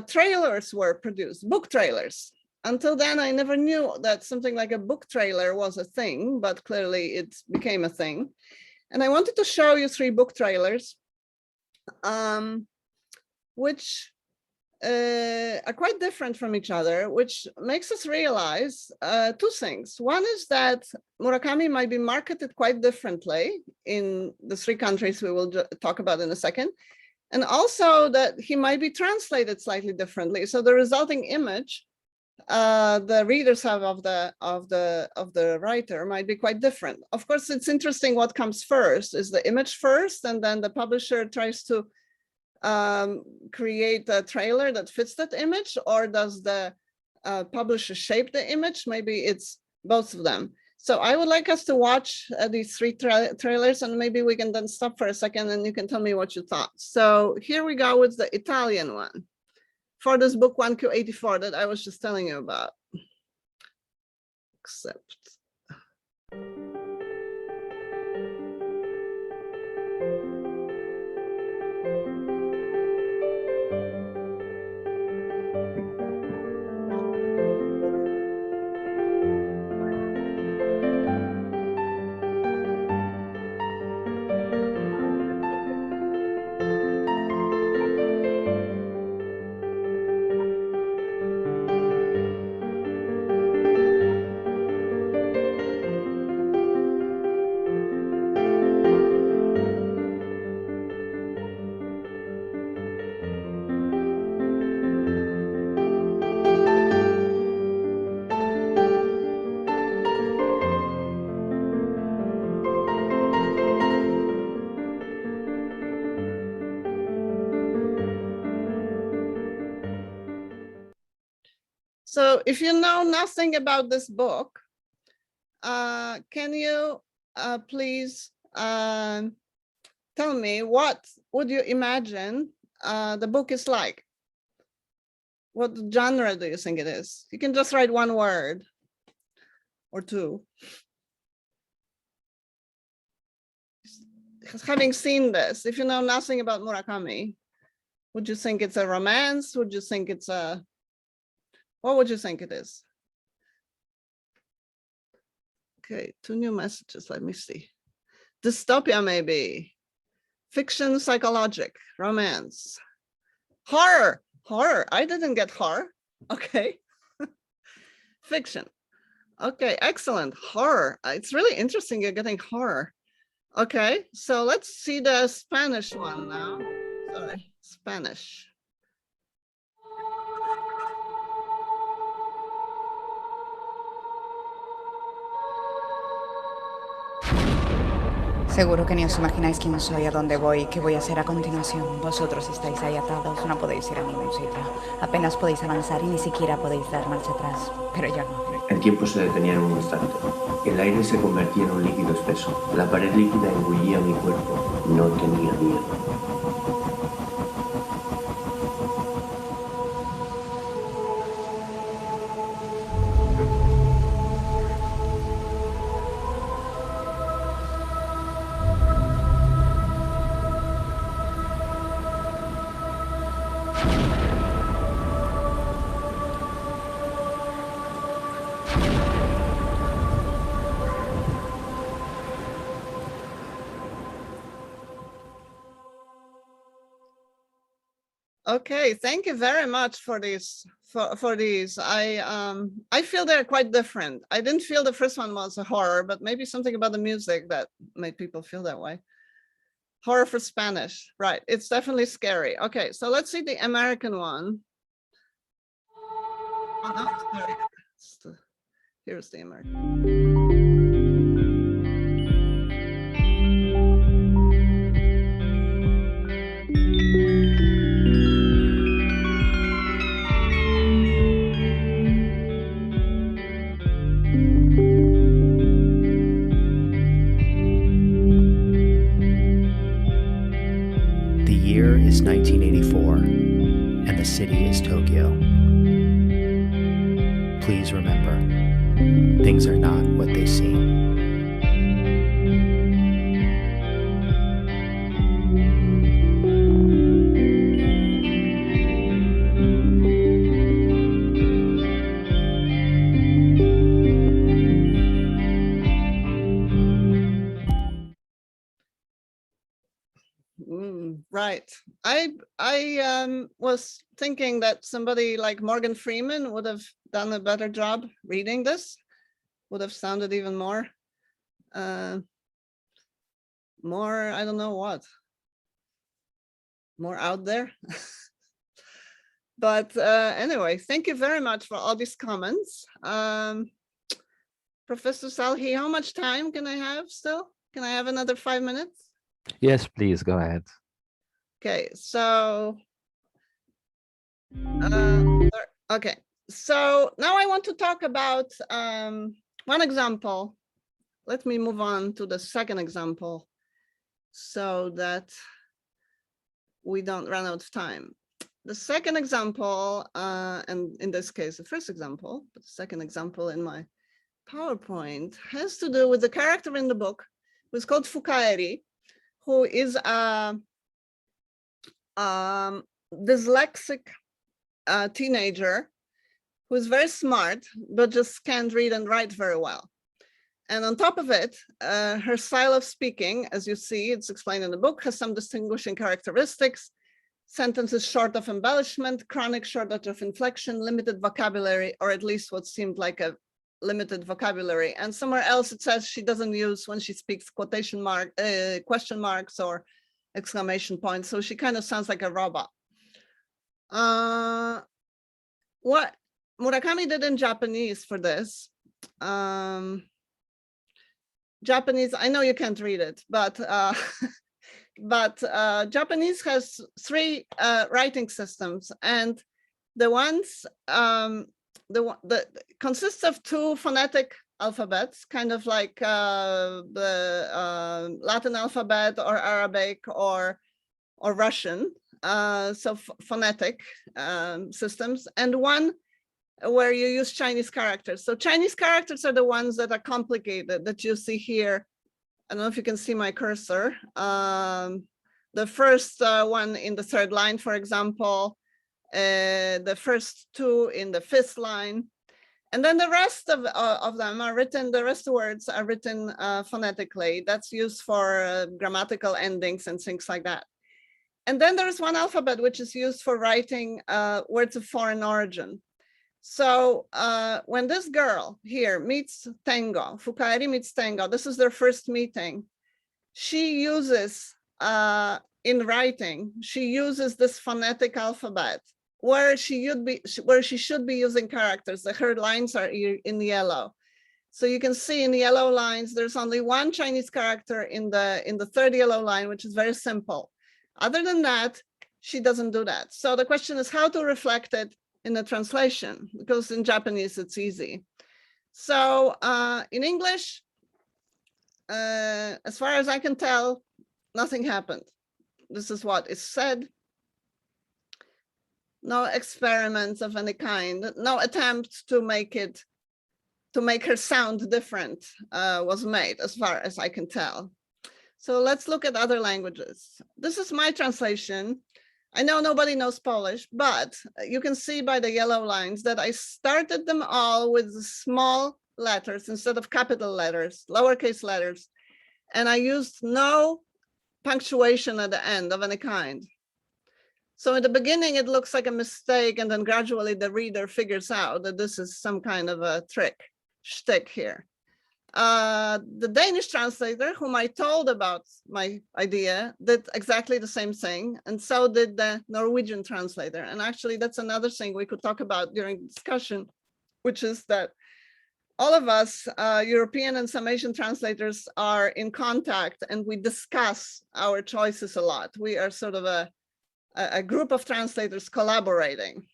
trailers were produced, book trailers. Until then, I never knew that something like a book trailer was a thing, but clearly it became a thing. And I wanted to show you 3 book trailers, which are quite different from each other, which makes us realize 2 things. One is that Murakami might be marketed quite differently in the 3 countries we will talk about in a second, and also that he might be translated slightly differently. So the resulting image the readers have of the writer might be quite different. Of course, it's interesting what comes first. Is the image first, and then the publisher tries to create a trailer that fits that image, or does the publisher shape the image? Maybe it's both of them. So I would like us to watch these 3 trailers, and maybe we can then stop for a second and you can tell me what you thought. So here we go with the Italian one for this book 1Q84 that I was just telling you about. Accept. So if you know nothing about this book, can you please tell me what would you imagine the book is like? What genre do you think it is? You can just write one word. or two. Having seen this, if you know nothing about Murakami, would you think it's a romance? Would you think it's a, what would you think it is? Okay, 2 new messages, let me see. Dystopia, maybe. Fiction, psychologic, romance. Horror, horror, I didn't get horror, okay. Fiction, okay, excellent, horror. It's really interesting you're getting horror. Okay, so let's see the Spanish one now. Sorry, Spanish. Seguro que ni os imagináis quién soy, a dónde voy, qué voy a hacer a continuación. Vosotros estáis ahí atados, no podéis ir a ningún sitio. Apenas podéis avanzar y ni siquiera podéis dar marcha atrás. Pero yo no. El tiempo se detenía en un instante. El aire se convertía en un líquido espeso. La pared líquida engullía mi cuerpo. No tenía miedo. Okay, thank you very much for these. For these, I feel they're quite different. I didn't feel the first one was a horror, but maybe something about the music that made people feel that way. Horror for Spanish, right? It's definitely scary. Okay, so let's see the American one. Oh, no, sorry. Here's the American. The year is 1984, and the city is Tokyo. Please remember, things are not what they seem. Right. I was thinking that somebody like Morgan Freeman would have done a better job reading this, would have sounded even more, I don't know what, more out there. But anyway, thank you very much for all these comments. Professor Salhi, how much time can I have still? Can I have another 5 minutes? Yes, please go ahead. Okay, so okay, so now I want to talk about one example. Let me move on to the second example so that we don't run out of time. The second example, and in this case, the first example, but the second example in my PowerPoint has to do with the character in the book who's called Fukaeri, who is a dyslexic teenager who is very smart, but just can't read and write very well. And on top of it, her style of speaking, as you see, it's explained in the book, has some distinguishing characteristics: sentences short of embellishment, chronic shortage of inflection, limited vocabulary, or at least what seemed like a limited vocabulary. And somewhere else it says she doesn't use, when she speaks, quotation mark, question marks or exclamation points. So she kind of sounds like a robot. What Murakami did in Japanese for this, Japanese, I know you can't read it, but Japanese has 3 writing systems, and the ones the consists of 2 phonetic alphabets, kind of like the Latin alphabet or Arabic or Russian, so phonetic systems, and 1 where you use Chinese characters. So Chinese characters are the ones that are complicated that you see here. I don't know if you can see my cursor. The first one in the third line, for example, the first two in the fifth line. And then the rest of them are written, the rest of the words are written phonetically. That's used for grammatical endings and things like that. And then there's one alphabet which is used for writing words of foreign origin. So when this girl here meets Tengo, Fukaeri meets Tengo, this is their first meeting. She uses, in writing, she uses this phonetic alphabet where she should be using characters. Her lines are in yellow. So you can see in the yellow lines, there's only one Chinese character in the third yellow line, which is very simple. Other than that, she doesn't do that. So the question is how to reflect it in the translation, because in Japanese, it's easy. So in English, as far as I can tell, nothing happened. This is what is said. No experiments of any kind, no attempt to make her sound different was made, as far as I can tell. So let's look at other languages. This is my translation. I know nobody knows Polish, but you can see by the yellow lines that I started them all with small letters instead of capital letters, lowercase letters, and I used no punctuation at the end of any kind. So in the beginning, it looks like a mistake, and then gradually the reader figures out that this is some kind of a shtick here. The Danish translator, whom I told about my idea, did exactly the same thing, and so did the Norwegian translator. And actually, that's another thing we could talk about during discussion, which is that all of us, European and some Asian translators, are in contact, and we discuss our choices a lot. We are sort of a group of translators collaborating.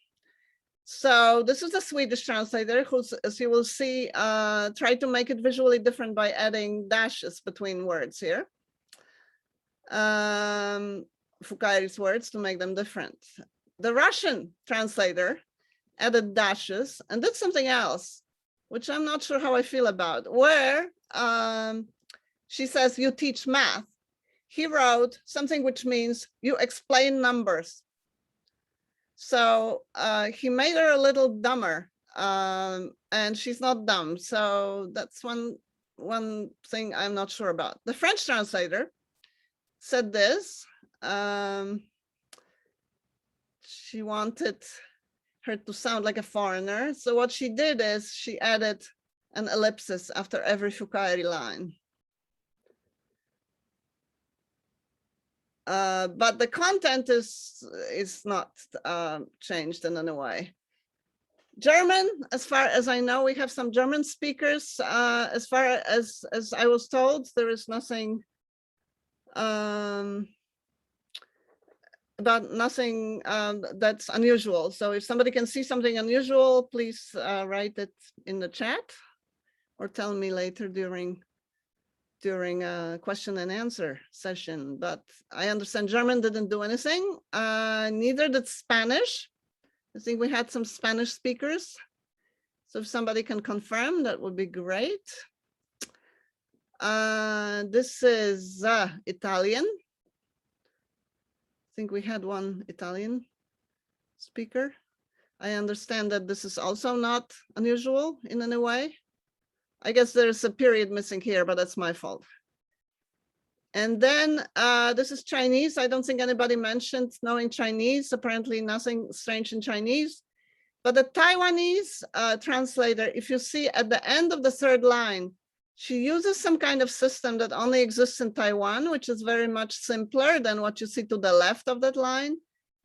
So this is the Swedish translator who, as you will see, tried to make it visually different by adding dashes between words here. Fukaeri's words to make them different. The Russian translator added dashes and did something else, which I'm not sure how I feel about, where she says, you teach math. He wrote something which means you explain numbers. So he made her a little dumber, and she's not dumb. So that's one thing I'm not sure about. The French translator said this. She wanted her to sound like a foreigner. So what she did is she added an ellipsis after every Fukaeri line. But the content is not changed in any way. German, as far as I know, we have some German speakers. As far as I was told, there is nothing about nothing that's unusual. So if somebody can see something unusual, please write it in the chat or tell me later during a question and answer session. But I understand German didn't do anything. Neither did Spanish. I think we had some Spanish speakers. So if somebody can confirm, that would be great. This is Italian. I think we had one Italian speaker. I understand that this is also not unusual in any way. I guess there's a period missing here, but that's my fault. And then this is Chinese. I don't think anybody mentioned knowing Chinese. Apparently nothing strange in Chinese. But the Taiwanese translator, if you see at the end of the third line, she uses some kind of system that only exists in Taiwan, which is very much simpler than what you see to the left of that line,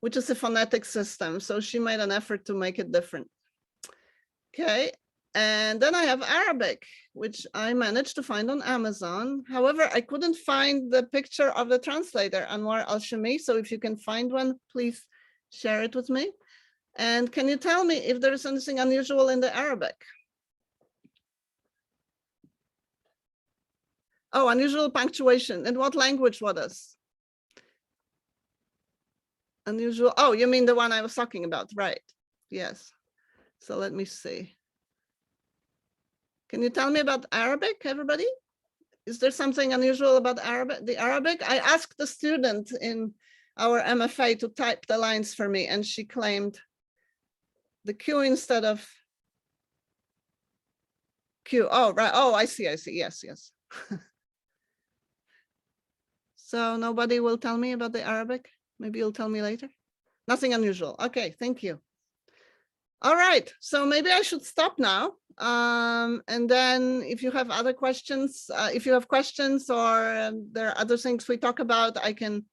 which is a phonetic system. So she made an effort to make it different. Okay. And then I have Arabic, which I managed to find on Amazon. However, I couldn't find the picture of the translator, Anwar Al-Shami. So if you can find one, please share it with me. And can you tell me if there is anything unusual in the Arabic? Oh, unusual punctuation. In what language was this? Unusual. Oh, you mean the one I was talking about, right? Yes. So let me see. Can you tell me about Arabic, everybody? Is there something unusual about the Arabic? I asked the student in our MFA to type the lines for me, and she claimed the Q instead of Q. Oh, right. Oh, I see. Yes. So nobody will tell me about the Arabic? Maybe you'll tell me later? Nothing unusual. Okay, thank you. All right, so maybe I should stop now. And then if you have other questions, if you have questions or there are other things we talk about, I can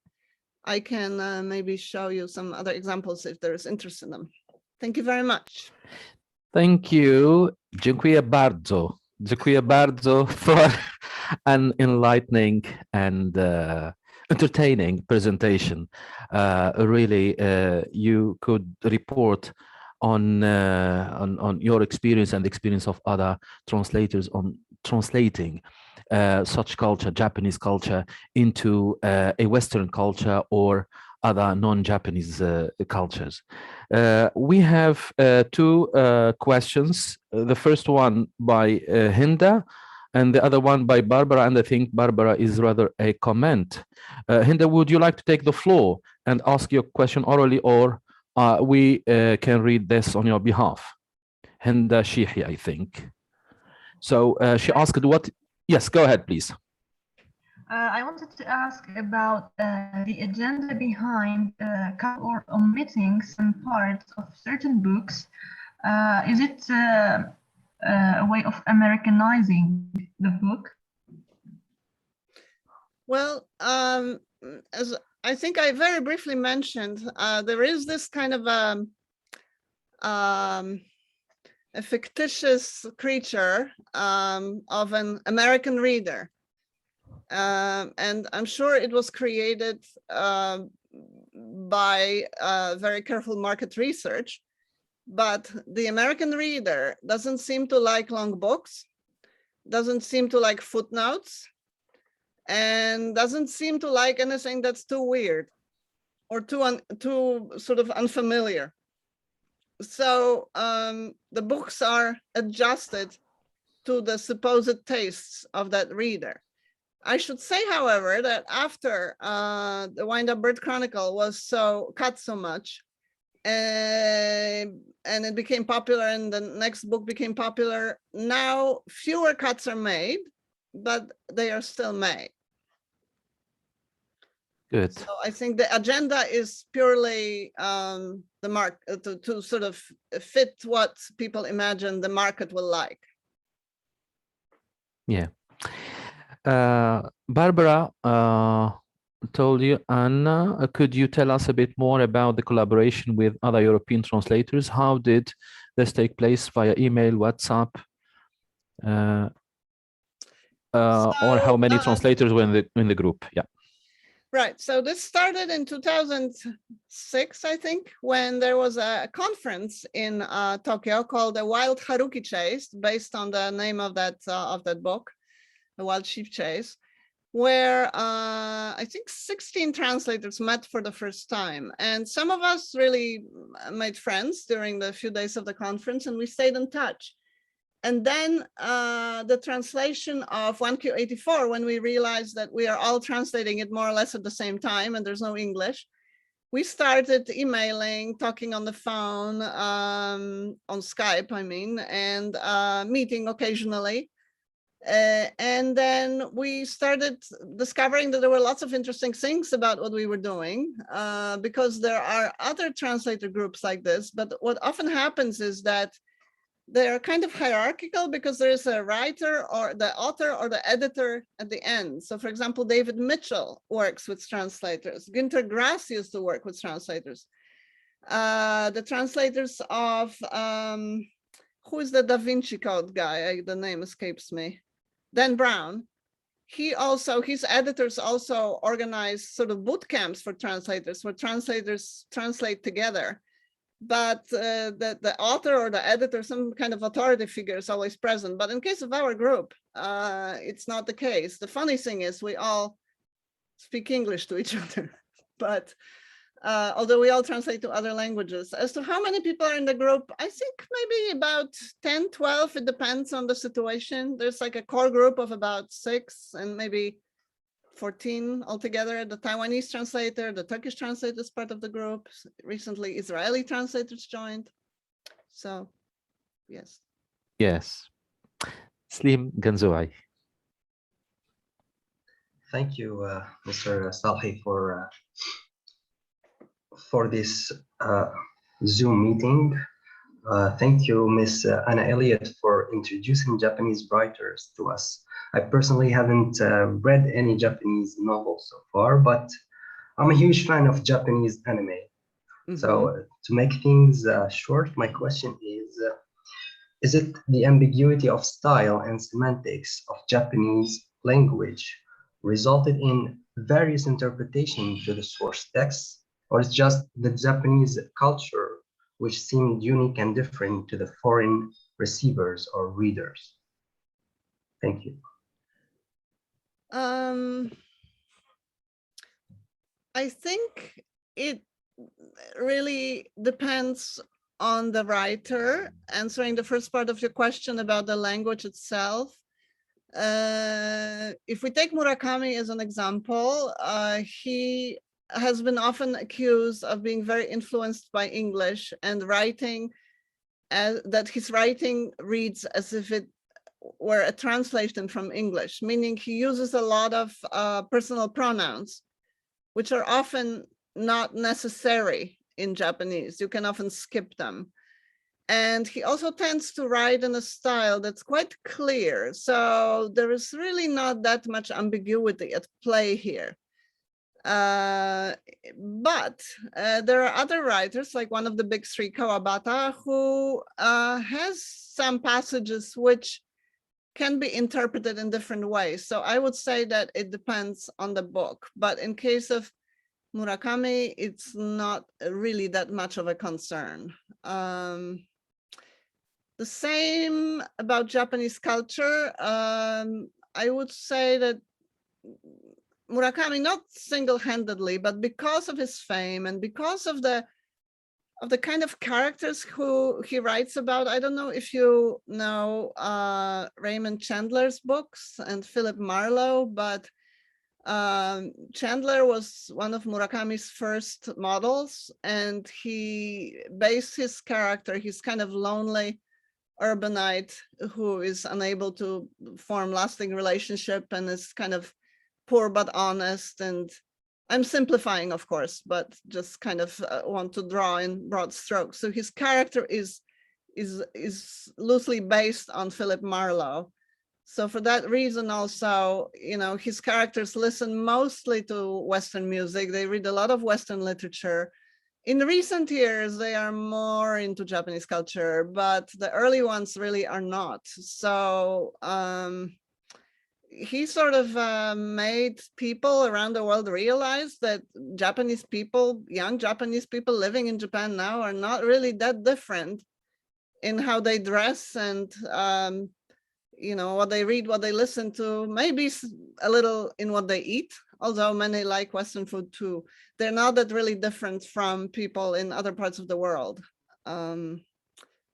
maybe show you some other examples if there is interest in them. Thank you very much. Thank you. Dziękuję bardzo. Dziękuję bardzo for an enlightening and entertaining presentation. Really, you could report on your experience and the experience of other translators on translating such culture, Japanese culture, into a Western culture or other non-Japanese cultures. We have two questions. The first one by Hinda and the other one by Barbara, and I think Barbara is rather a comment. Hinda, would you like to take the floor and ask your question orally, or we can read this on your behalf? Hinda Shihi, I think. So she asked what, yes, go ahead, please. I wanted to ask about the agenda behind or omitting some parts of certain books. Is it a way of Americanizing the book? Well, as I think I very briefly mentioned, there is this kind of a fictitious creature of an American reader. And I'm sure it was created by very careful market research, but the American reader doesn't seem to like long books, doesn't seem to like footnotes, and doesn't seem to like anything that's too weird or too sort of unfamiliar. So the books are adjusted to the supposed tastes of that reader. I should say, however, that after the Wind-Up Bird Chronicle was cut so much, and it became popular, and the next book became popular, now fewer cuts are made, but they are still made. Good. So I think the agenda is purely the market to sort of fit what people imagine the market will like. Yeah. Barbara told you, Anna, could you tell us a bit more about the collaboration with other European translators? How did this take place, via email, WhatsApp? Or how many translators were in the group? Yeah. Right. So this started in 2006, I think, when there was a conference in Tokyo called the Wild Haruki Chase, based on the name of that book, The Wild Sheep Chase, where I think 16 translators met for the first time. And some of us really made friends during the few days of the conference, and we stayed in touch. And then the translation of 1Q84, when we realized that we are all translating it more or less at the same time and there's no English, we started emailing, talking on the phone, on Skype, I mean, and meeting occasionally. And then we started discovering that there were lots of interesting things about what we were doing, because there are other translator groups like this. But what often happens is that they are kind of hierarchical, because there is a writer or the author or the editor at the end. So for example, David Mitchell works with translators. Günter Grass used to work with translators. The translators of, who is the Da Vinci Code guy? The name escapes me. Dan Brown. His editors also organize sort of boot camps for translators, where translators translate together. But the author or the editor, some kind of authority figure, is always present. But in case of our group, it's not the case. The funny thing is we all speak English to each other, but although we all translate to other languages. As to how many people are in the group, I think maybe about 10, 12, it depends on the situation. There's like a core group of about 6 and maybe 14 altogether. The Taiwanese translator, the Turkish translator is part of the group. Recently, Israeli translators joined. So, yes. Yes. Slim Ganzoai. Thank you, Mr. Salhi, for this Zoom meeting. Thank you, Ms. Anna Elliott, for introducing Japanese writers to us. I personally haven't read any Japanese novels so far, but I'm a huge fan of Japanese anime. So to make things short, my question is it the ambiguity of style and semantics of Japanese language resulted in various interpretations to the source text, or it's just the Japanese culture which seemed unique and different to the foreign receivers or readers? Thank you. I think it really depends on the writer. Answering the first part of your question about the language itself, if we take Murakami as an example, he has been often accused of being very influenced by English and writing that his writing reads as if it were a translation from English, meaning he uses a lot of personal pronouns, which are often not necessary in Japanese. You can often skip them. And he also tends to write in a style that's quite clear. So there is really not that much ambiguity at play here. But there are other writers, like one of the big three, Kawabata, who has some passages which can be interpreted in different ways. So I would say that it depends on the book. But in case of Murakami, it's not really that much of a concern. The same about Japanese culture. I would say that Murakami, not single-handedly, but because of his fame and because of the kind of characters who he writes about. I don't know if you know Raymond Chandler's books and Philip Marlowe, but Chandler was one of Murakami's first models, and he based his character, he's kind of lonely urbanite who is unable to form lasting relationship and is kind of poor but honest. And I'm simplifying, of course, but just kind of want to draw in broad strokes. So his character is loosely based on Philip Marlowe. So for that reason also, you know, his characters listen mostly to Western music. They read a lot of Western literature. In recent years, they are more into Japanese culture, but the early ones really are not. So he sort of made people around the world realize that Japanese people, young Japanese people living in Japan now, are not really that different in how they dress and you know, what they read, what they listen to, maybe a little in what they eat, although many like Western food too. They're not that really different from people in other parts of the world.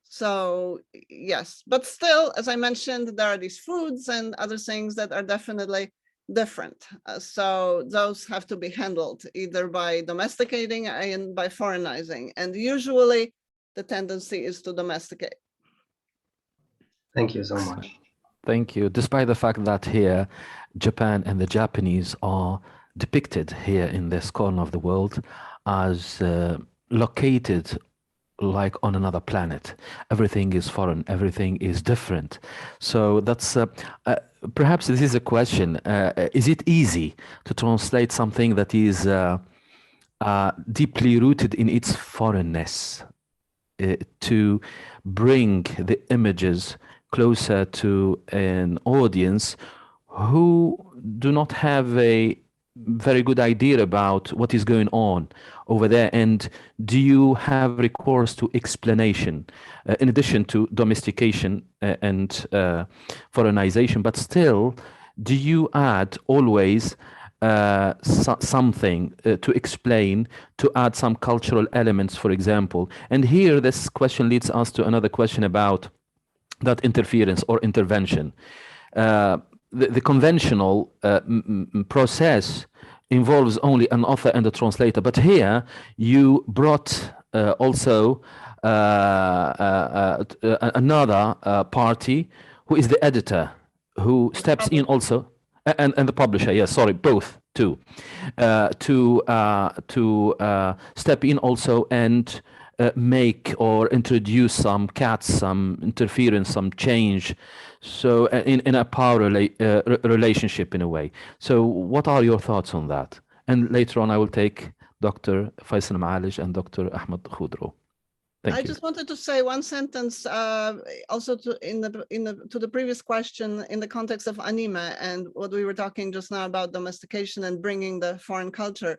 So yes, but still, as I mentioned, there are these foods and other things that are definitely different. So those have to be handled either by domesticating and by foreignizing. And usually the tendency is to domesticate. Thank you so much. Thank you. Despite the fact that here, Japan and the Japanese are depicted here in this corner of the world as located like on another planet. Everything is foreign, everything is different. So that's perhaps this is a question. Is it easy to translate something that is deeply rooted in its foreignness, to bring the images closer to an audience who do not have a very good idea about what is going on over there? And do you have recourse to explanation in addition to domestication and foreignization? But still, do you add always something to explain, to add some cultural elements, for example. And here this question leads us to another question about that interference or intervention. The conventional process involves only an author and a translator, but here you brought also another party who is the editor, who steps in also, and the publisher, yes, sorry, both too, to step in also and make or introduce some cuts, some interference, some change, so in a power relationship in a way. So what are your thoughts on that? And later on I will take Dr. Faisal Maalij and Dr. Ahmed Khudro. Thank you. I just wanted to say one sentence also to the previous question in the context of anime and what we were talking just now about domestication and bringing the foreign culture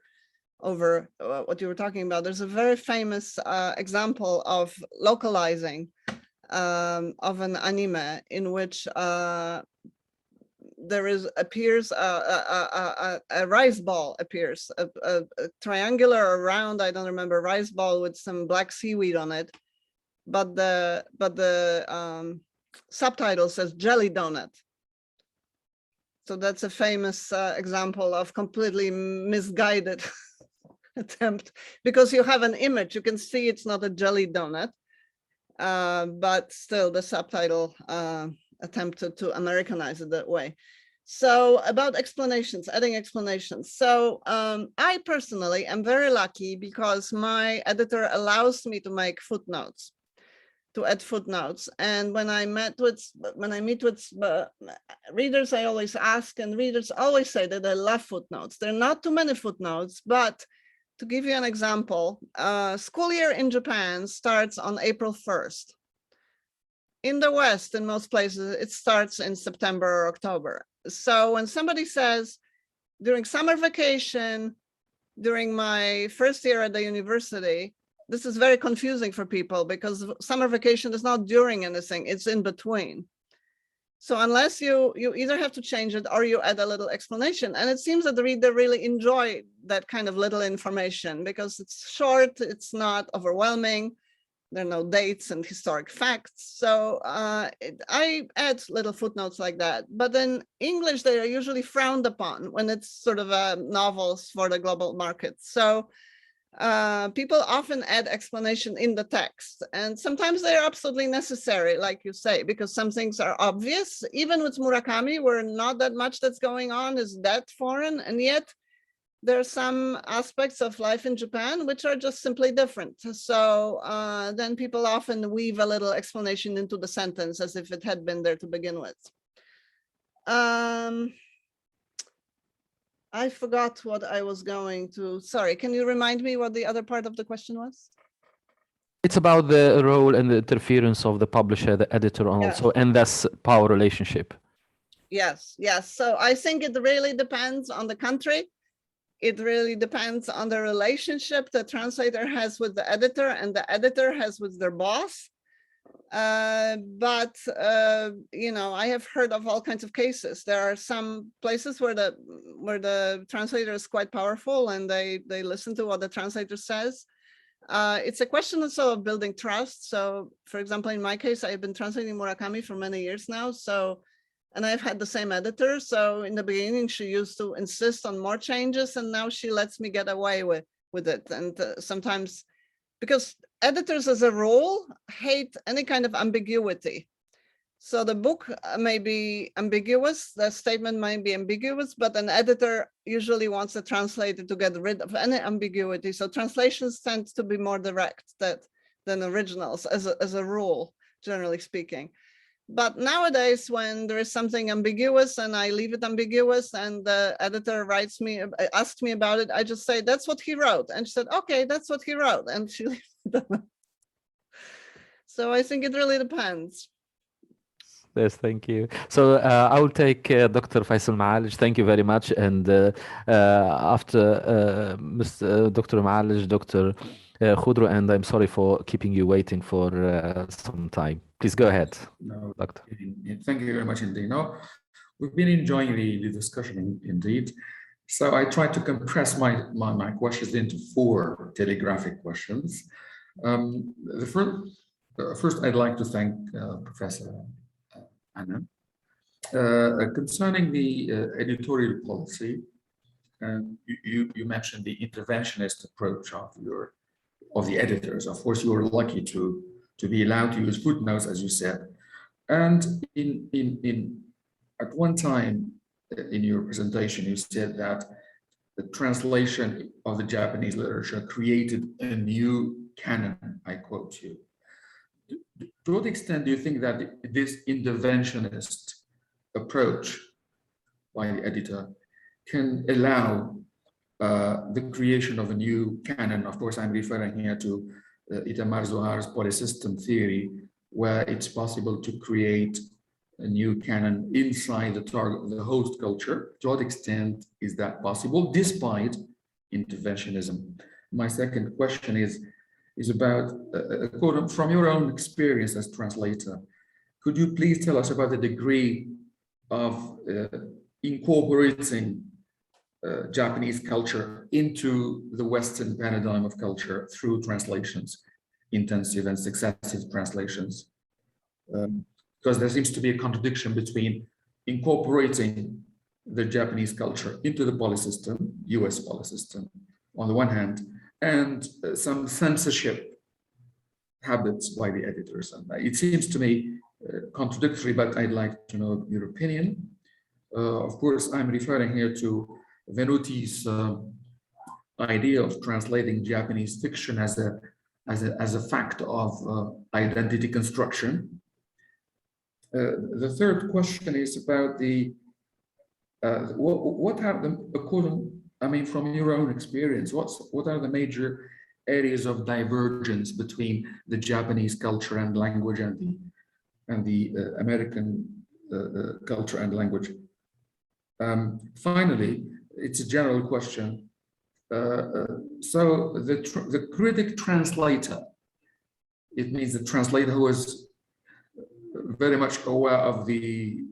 over what you were talking about. There's a very famous example of localizing of an anime in which there appears a rice ball appears, a triangular or round, I don't remember, rice ball with some black seaweed on it, but the subtitle says jelly donut. So that's a famous example of completely misguided attempt, because you have an image, you can see it's not a jelly donut, but still the subtitle attempted to Americanize it that way. So about explanations, adding explanations. So I personally am very lucky because my editor allows me to make footnotes, to add footnotes. And when I meet with readers, I always ask, and readers always say that they love footnotes. There are not too many footnotes, but to give you an example, school year in Japan starts on April 1st. In the West, in most places, it starts in September or October. So when somebody says, during summer vacation, during my first year at the university, this is very confusing for people because summer vacation is not during anything, it's in between. So unless you either have to change it or you add a little explanation. And it seems that the reader really enjoy that kind of little information because it's short, it's not overwhelming. There are no dates and historic facts. So I add little footnotes like that. But in English, they are usually frowned upon when it's sort of novels for the global market. So people often add explanation in the text. And sometimes they are absolutely necessary, like you say, because some things are obvious. Even with Murakami, where not that much that's going on is that foreign. And yet, there are some aspects of life in Japan which are just simply different. So then people often weave a little explanation into the sentence as if it had been there to begin with. I forgot what I was going to, sorry, can you remind me what the other part of the question was? It's about the role and the interference of the publisher, the editor also, and that's power relationship. Yes, yes. So I think it really depends on the country. It really depends on the relationship the translator has with the editor and the editor has with their boss. But you know, I have heard of all kinds of cases. There are some places where the translator is quite powerful and they listen to what the translator says. It's a question also of building trust. So, for example, in my case, I've been translating Murakami for many years now. And I've had the same editor. So in the beginning, she used to insist on more changes, and now she lets me get away with it. And sometimes, because editors as a rule hate any kind of ambiguity. So the book may be ambiguous, the statement might be ambiguous, but an editor usually wants the translator to get rid of any ambiguity. So translations tend to be more direct than originals as a rule, generally speaking. But nowadays, when there is something ambiguous and I leave it ambiguous and the editor asks me about it, I just say, that's what he wrote. And she said, okay, that's what he wrote. And she leaves it. So I think it really depends. Yes, thank you. So I will take Dr. Faisal Maalij. Thank you very much. And after Mr. Dr. Maalij, Dr. Khudro, and I'm sorry for keeping you waiting for some time. Please go ahead, no, Doctor. Thank you very much indeed. No, we've been enjoying the discussion indeed. So I tried to compress my questions into 4 telegraphic questions. First, I'd like to thank Professor Anna. Concerning the editorial policy, you mentioned the interventionist approach of the editors. Of course, you were lucky to be allowed to use footnotes, as you said. And at one time in your presentation, you said that the translation of the Japanese literature created a new canon. I quote you. To what extent do you think that this interventionist approach by the editor can allow the creation of a new canon? Of course, I'm referring here to Itamar Zohar's polysystem theory, where it's possible to create a new canon inside the host culture. To what extent is that possible, despite interventionism? My second question is about, from your own experience as translator, could you please tell us about the degree of incorporating Japanese culture into the Western paradigm of culture through translations, intensive and successive translations? Because there seems to be a contradiction between incorporating the Japanese culture into the polysystem, US polysystem, on the one hand, and some censorship habits by the editors. And it seems to me contradictory, but I'd like to know your opinion. Of course, I'm referring here to Venuti's idea of translating Japanese fiction as a fact of identity construction. The third question is about the what are the, from your own experience, what are the major areas of divergence between the Japanese culture and language and the American culture and language? Finally, it's a general question. So the critic translator, it means the translator who is very much aware of the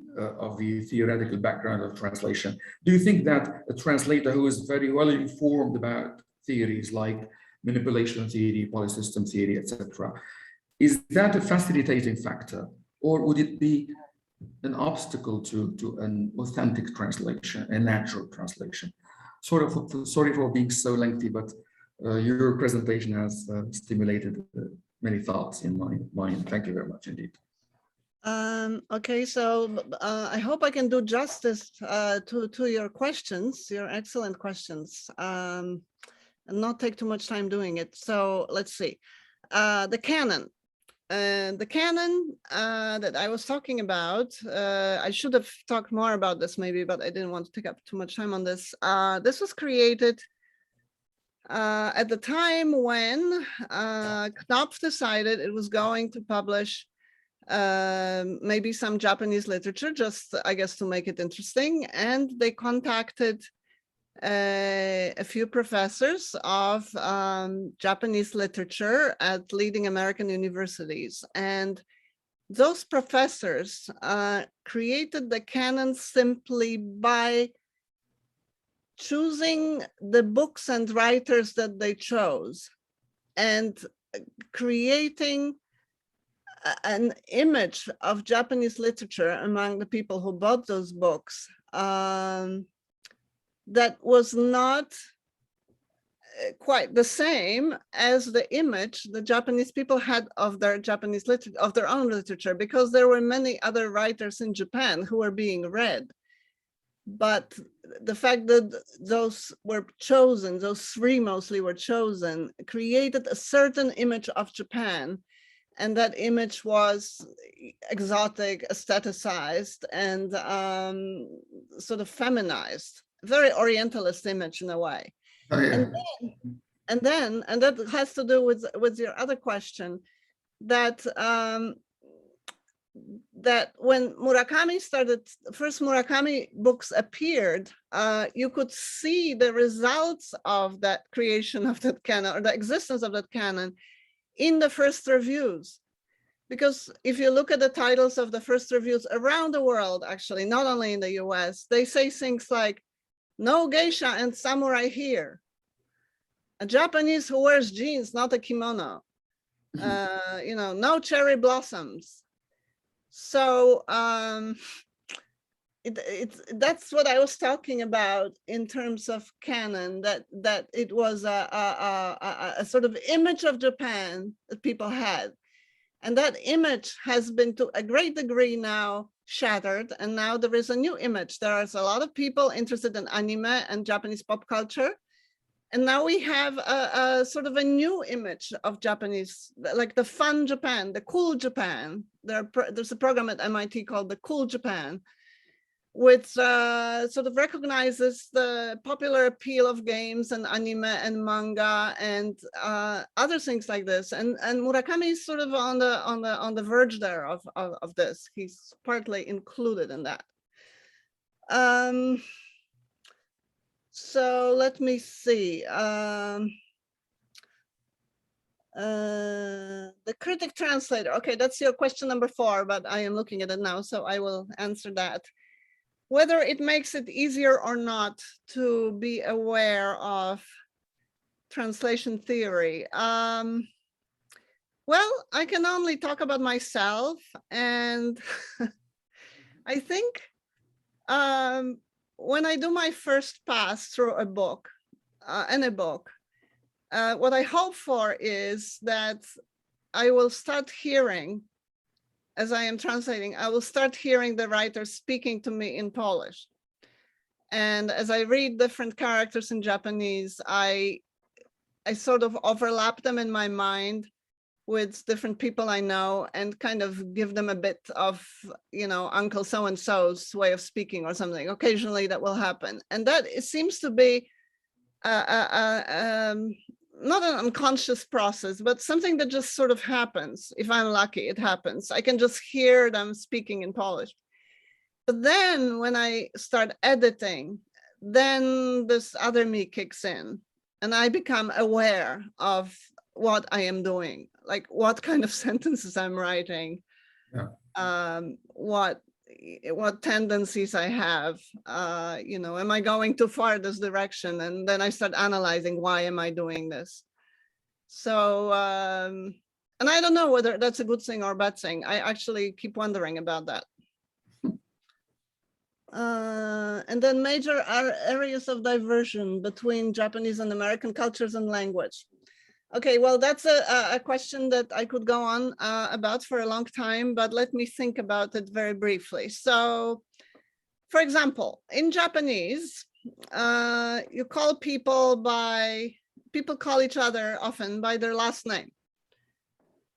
theoretical background of translation. Do you think that a translator who is very well informed about theories like manipulation theory, polysystem theory, etc., is that a facilitating factor, or would it be an obstacle to an authentic translation, a natural translation? Sorry for being so lengthy, but your presentation has stimulated many thoughts in my mind. Thank you very much indeed. Okay, so I hope I can do justice to your questions, your excellent questions, and not take too much time doing it. So let's see. The canon. The canon that I was talking about, I should have talked more about this maybe, but I didn't want to take up too much time on this. This was created at the time when Knopf decided it was going to publish maybe some Japanese literature, just I guess to make it interesting. And they contacted a few professors of Japanese literature at leading American universities. And those professors created the canon simply by choosing the books and writers that they chose and creating an image of Japanese literature among the people who bought those books that was not quite the same as the image the Japanese people had of their Japanese literature, of their own literature, because there were many other writers in Japan who were being read. But the fact that those were chosen, those 3 mostly were chosen, created a certain image of Japan. And that image was exotic, aestheticized, and sort of feminized, very Orientalist image in a way. Oh, yeah. And that has to do with your other question, that that when Murakami started, first Murakami books appeared, you could see the results of that creation of that canon, or the existence of that canon, in the first reviews. Because if you look at the titles of the first reviews around the world, actually, not only in the US, they say things like, No geisha and samurai here. A Japanese who wears jeans, not a kimono. You know, no cherry blossoms. So that's what I was talking about in terms of canon, that it was a sort of image of Japan that people had. And that image has been to a great degree now shattered. And now there is a new image. There is a lot of people interested in anime and Japanese pop culture. And now we have a sort of a new image of Japanese, like the fun Japan, the cool Japan. There's a program at MIT called the Cool Japan, which sort of recognizes the popular appeal of games and anime and manga and other things like this. And Murakami is sort of on the verge there of this. He's partly included in that. So let me see. The critic translator. Okay, that's your question number 4, but I am looking at it now, so I will answer that. Whether it makes it easier or not to be aware of translation theory. Well, I can only talk about myself, and I think when I do my first pass through a book, what I hope for is that I will start hearing, as I am translating, I will start hearing the writer speaking to me in Polish. And as I read different characters in Japanese, I sort of overlap them in my mind with different people I know and kind of give them a bit of, you know, Uncle so-and-so's way of speaking or something. Occasionally that will happen. And that it seems to be not an unconscious process, but something that just sort of happens. If I'm lucky, it happens. I can just hear them speaking in Polish. But then when I start editing, then this other me kicks in and I become aware of what I am doing, like what kind of sentences I'm writing, what tendencies I have, you know, am I going too far this direction? And then I start analyzing, why am I doing this? So, and I don't know whether that's a good thing or a bad thing. I actually keep wondering about that. And then major areas of diversion between Japanese and American cultures and language. Okay, well, that's a question that I could go on about for a long time, but let me think about it very briefly. So, for example, in Japanese, you call people call each other often by their last name.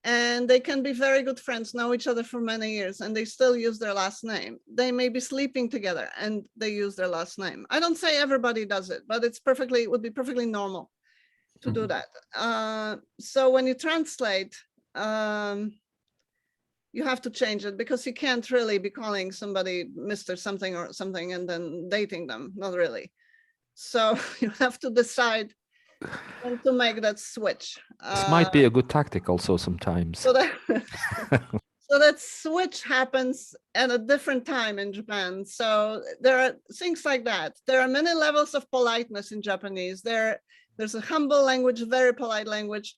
And they can be very good friends, know each other for many years, and they still use their last name. They may be sleeping together and they use their last name. I don't say everybody does it, but it would be perfectly normal to do that. So when you translate, you have to change it because you can't really be calling somebody Mr. something or something and then dating them, not really. So you have to decide when to make that switch. This might be a good tactic also sometimes. So that switch happens at a different time in Japan. So there are things like that. There are many levels of politeness in Japanese. There's a humble language, very polite language.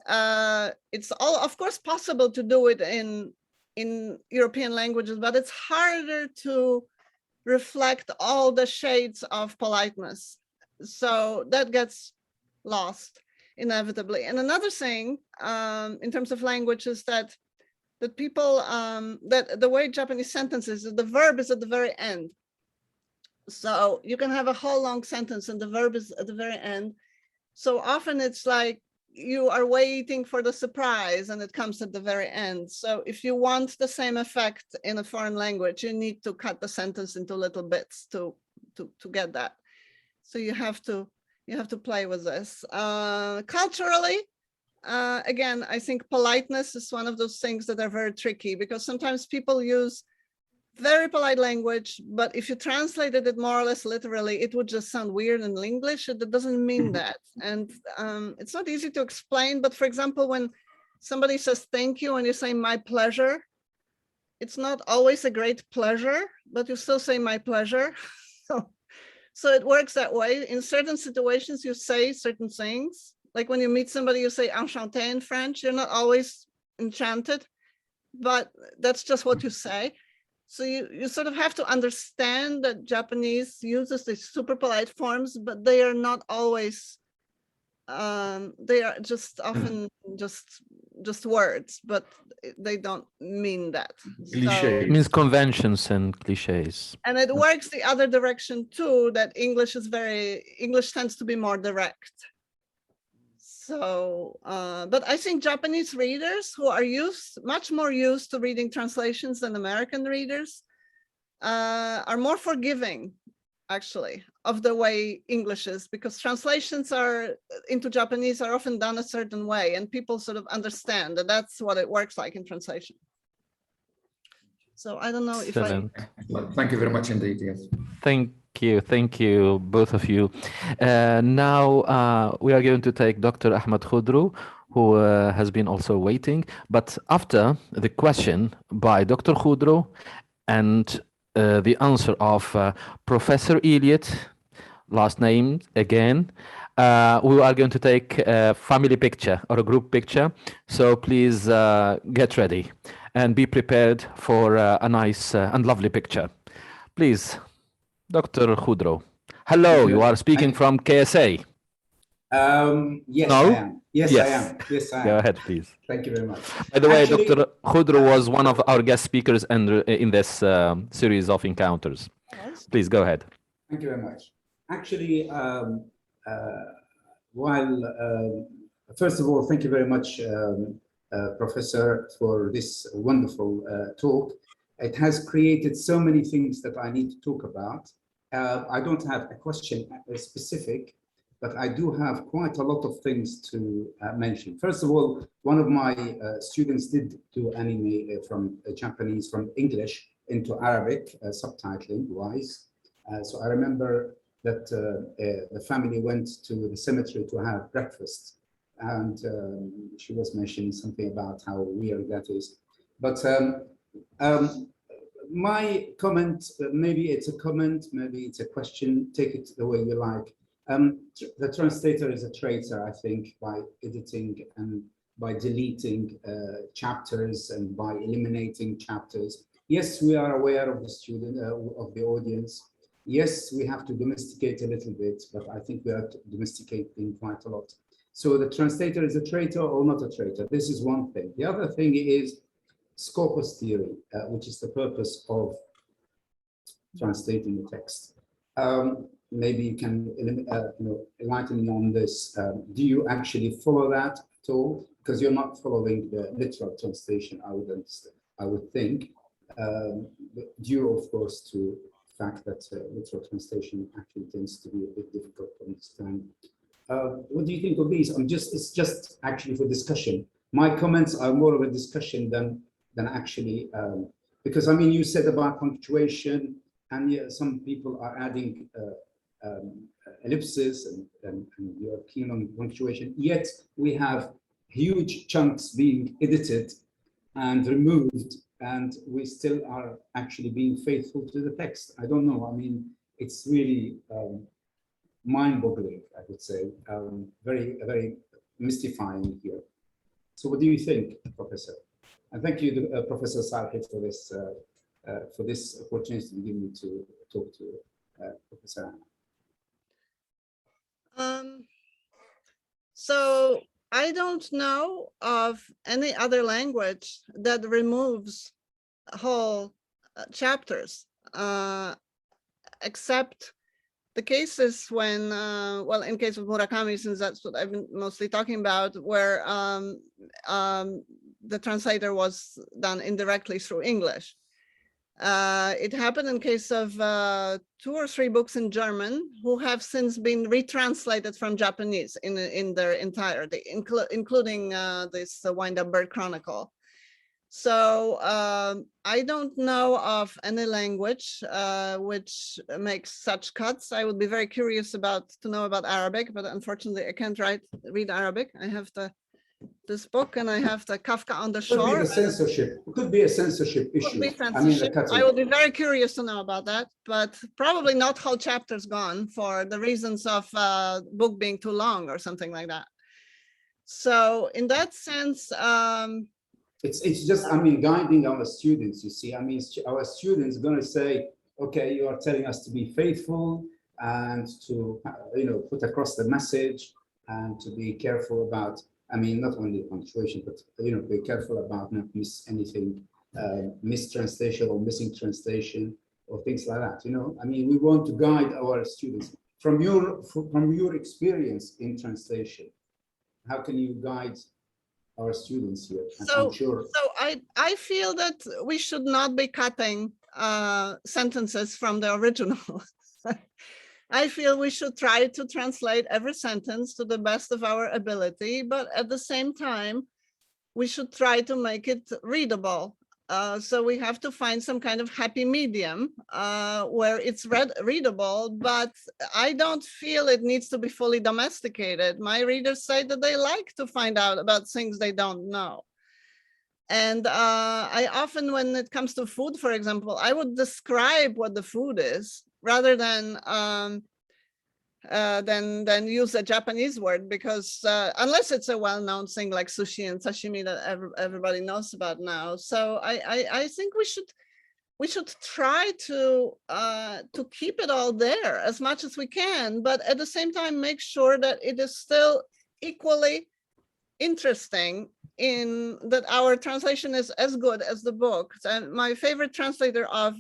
It's all, of course, possible to do it in European languages, but it's harder to reflect all the shades of politeness. So that gets lost inevitably. And another thing in terms of language is that people, that the way Japanese sentences, the verb is at the very end. So you can have a whole long sentence and the verb is at the very end. So often it's like you are waiting for the surprise and it comes at the very end. So if you want the same effect in a foreign language, you need to cut the sentence into little bits to get that. So you have to play with this. Culturally, again, I think politeness is one of those things that are very tricky because sometimes people use very polite language, but if you translated it more or less literally, it would just sound weird in English. It doesn't mean that. And it's not easy to explain, but for example, when somebody says thank you and you say my pleasure, it's not always a great pleasure, but you still say my pleasure. So So it works that way. In certain situations, you say certain things. Like when you meet somebody, you say enchanté in French. You're not always enchanted, but that's just what you say. So you sort of have to understand that Japanese uses these super polite forms, but they are not always, they are just often just words, but they don't mean that. Cliché. It means conventions and cliches. And it works the other direction too, that English tends to be more direct. So, but I think Japanese readers who are much more used to reading translations than American readers are more forgiving, actually, of the way English is, because translations into Japanese are often done a certain way, and people sort of understand that that's what it works like in translation. So I don't know if Excellent. Thank you very much indeed. Yes. Thank you, both of you. Now we are going to take Dr. Ahmed Khudru, who has been also waiting. But after the question by Dr. Khudru and the answer of Professor Elliott, last name again, we are going to take a family picture or a group picture. So please get ready and be prepared for a nice and lovely picture. Please, Dr. Khudru. Hello, you are speaking from KSA. Yes, No? I am. Yes, Yes. I am. Yes, I am. Go ahead, please. Thank you very much. By the way, Actually, Dr. Khudru was one of our guest speakers in this series of encounters. Please go ahead. Thank you very much. Actually, first of all, thank you very much, Professor, for this wonderful talk. It has created so many things that I need to talk about. I don't have a question specific, but I do have quite a lot of things to mention. First of all, one of my students did do anime from Japanese, from English into Arabic, subtitling wise. So I remember that the family went to the cemetery to have breakfast, and she was mentioning something about how weird that is. But my comment, maybe it's a comment, maybe it's a question, take it the way you like. The translator is a traitor, I think, by editing and by deleting chapters and by eliminating chapters. Yes, we are aware of the student, of the audience. Yes, we have to domesticate a little bit, but I think we are domesticating quite a lot. So the translator is a traitor or not a traitor? This is one thing. The other thing is scopus theory, which is the purpose of translating the text. Maybe you can enlighten me on this. Do you actually follow that at all? Because you're not following the literal translation, I would think, due, of course, to the fact that literal translation actually tends to be a bit difficult to understand. What do you think of these? It's just actually for discussion. My comments are more of a discussion than actually, because I mean, you said about punctuation, and yeah, some people are adding ellipses and you're keen on punctuation, yet we have huge chunks being edited and removed, and we still are actually being faithful to the text. I don't know, I mean, it's really mind-boggling, I would say, very mystifying here. So what do you think, Professor? And thank you, Professor Salhi, for this opportunity to give me to talk to Professor Anna. So I don't know of any other language that removes whole chapters, except the cases when, well, in case of Murakami, since that's what I've been mostly talking about, where the translator was done indirectly through English. It happened in case of 2 or 3 books in German who have since been retranslated from Japanese in their entirety, including this Wind-Up Bird Chronicle. So I don't know of any language which makes such cuts. I would be very curious to know about Arabic, but unfortunately I can't read Arabic. I have the this book, and I have the Kafka on the Could be Shore. the censorship. Could be a censorship Could issue. be I mean, the censorship. cutting. I would be very curious to know about that, but probably not whole chapters gone for the reasons of book being too long or something like that. So in that sense, it's just, I mean, guiding our students, you see. I mean, our students are going to say, okay, you are telling us to be faithful and to, you know, put across the message and to be careful about, I mean, not only punctuation, but, you know, be careful about not miss anything, mistranslation or missing translation or things like that, you know. I mean, we want to guide our students. From your experience in translation, how can you guide our students here? so, I'm sure. so I feel that we should not be cutting sentences from the original. I feel we should try to translate every sentence to the best of our ability, but at the same time, we should try to make it readable. So we have to find some kind of happy medium where it's readable, but I don't feel it needs to be fully domesticated. My readers say that they like to find out about things they don't know. And I often, when it comes to food, for example, I would describe what the food is rather than use a Japanese word, because unless it's a well-known thing like sushi and sashimi that everybody knows about now. So I think we should try to keep it all there as much as we can, but at the same time make sure that it is still equally interesting, in that our translation is as good as the book. And my favorite translator of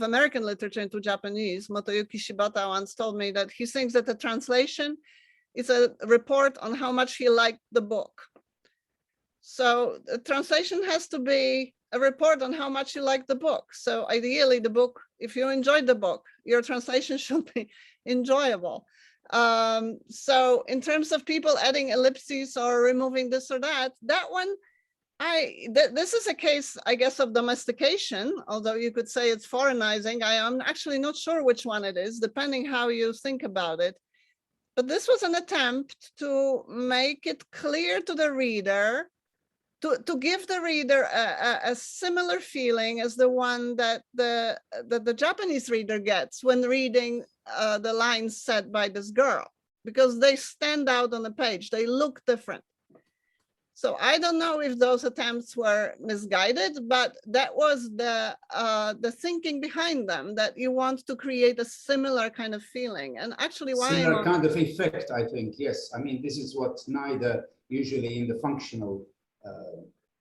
American literature into Japanese, Motoyuki Shibata, once told me that he thinks that the translation is a report on how much he liked the book. So the translation has to be a report on how much you like the book. So ideally the book, if you enjoyed the book, your translation should be enjoyable. So in terms of people adding ellipses or removing this or that one, this is a case, I guess, of domestication, although you could say it's foreignizing. I am actually not sure which one it is, depending how you think about it. But this was an attempt to make it clear to the reader, to give the reader a similar feeling as the one that the Japanese reader gets when reading the lines said by this girl, because they stand out on the page, they look different. So I don't know if those attempts were misguided, but that was the thinking behind them, that you want to create a similar kind of feeling. And actually why similar kind of effect, I think, yes. I mean, this is what neither usually in the functional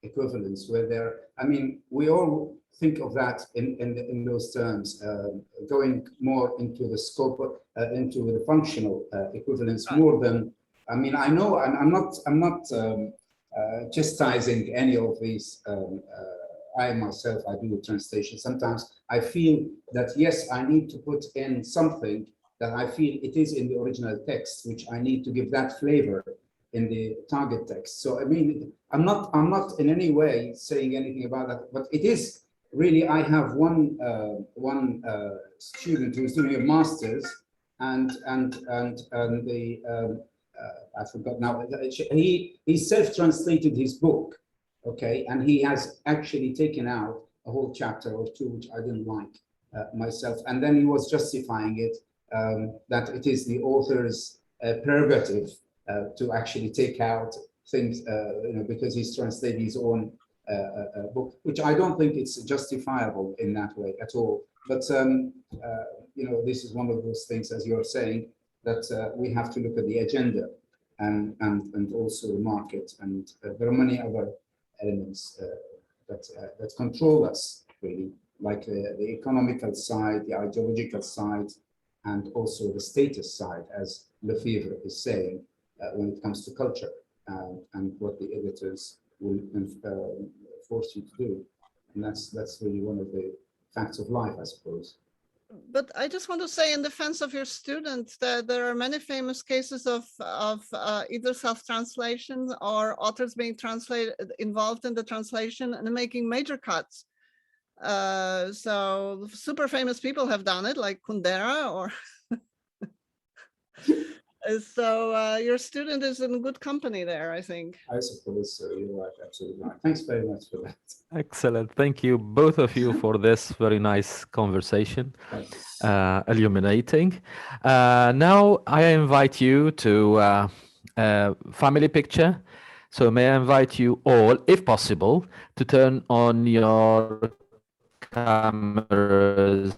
equivalence where there, I mean, we all think of that in those terms, going more into the scope, into the functional equivalence more than, I mean, I know I'm not chastising any of these. I myself, I do translation. Sometimes I feel that, yes, I need to put in something that I feel it is in the original text, which I need to give that flavor in the target text. So I mean, I'm not in any way saying anything about that, but it is really, I have one student who's doing a master's, and the I forgot now. He self-translated his book, okay, and he has actually taken out a whole chapter or two which I didn't like myself, and then he was justifying it that it is the author's prerogative to actually take out things, you know, because he's translated his own book, which I don't think it's justifiable in that way at all. But you know, this is one of those things, as you're saying, that we have to look at the agenda and also the market, and there are many other elements that control us, really, like the economical side, the ideological side, and also the status side, as Lefebvre is saying, when it comes to culture and what the editors will force you to do. And that's really one of the facts of life, I suppose. But I just want to say, in defense of your student, that there are many famous cases of either self-translation or authors being involved in the translation and making major cuts. So super famous people have done it, like Kundera, or So your student is in good company there, I think. I suppose so. You're right, absolutely right. Thanks very much for that. Excellent. Thank you, both of you, for this very nice conversation, illuminating. Now I invite you to family picture. So may I invite you all, if possible, to turn on your cameras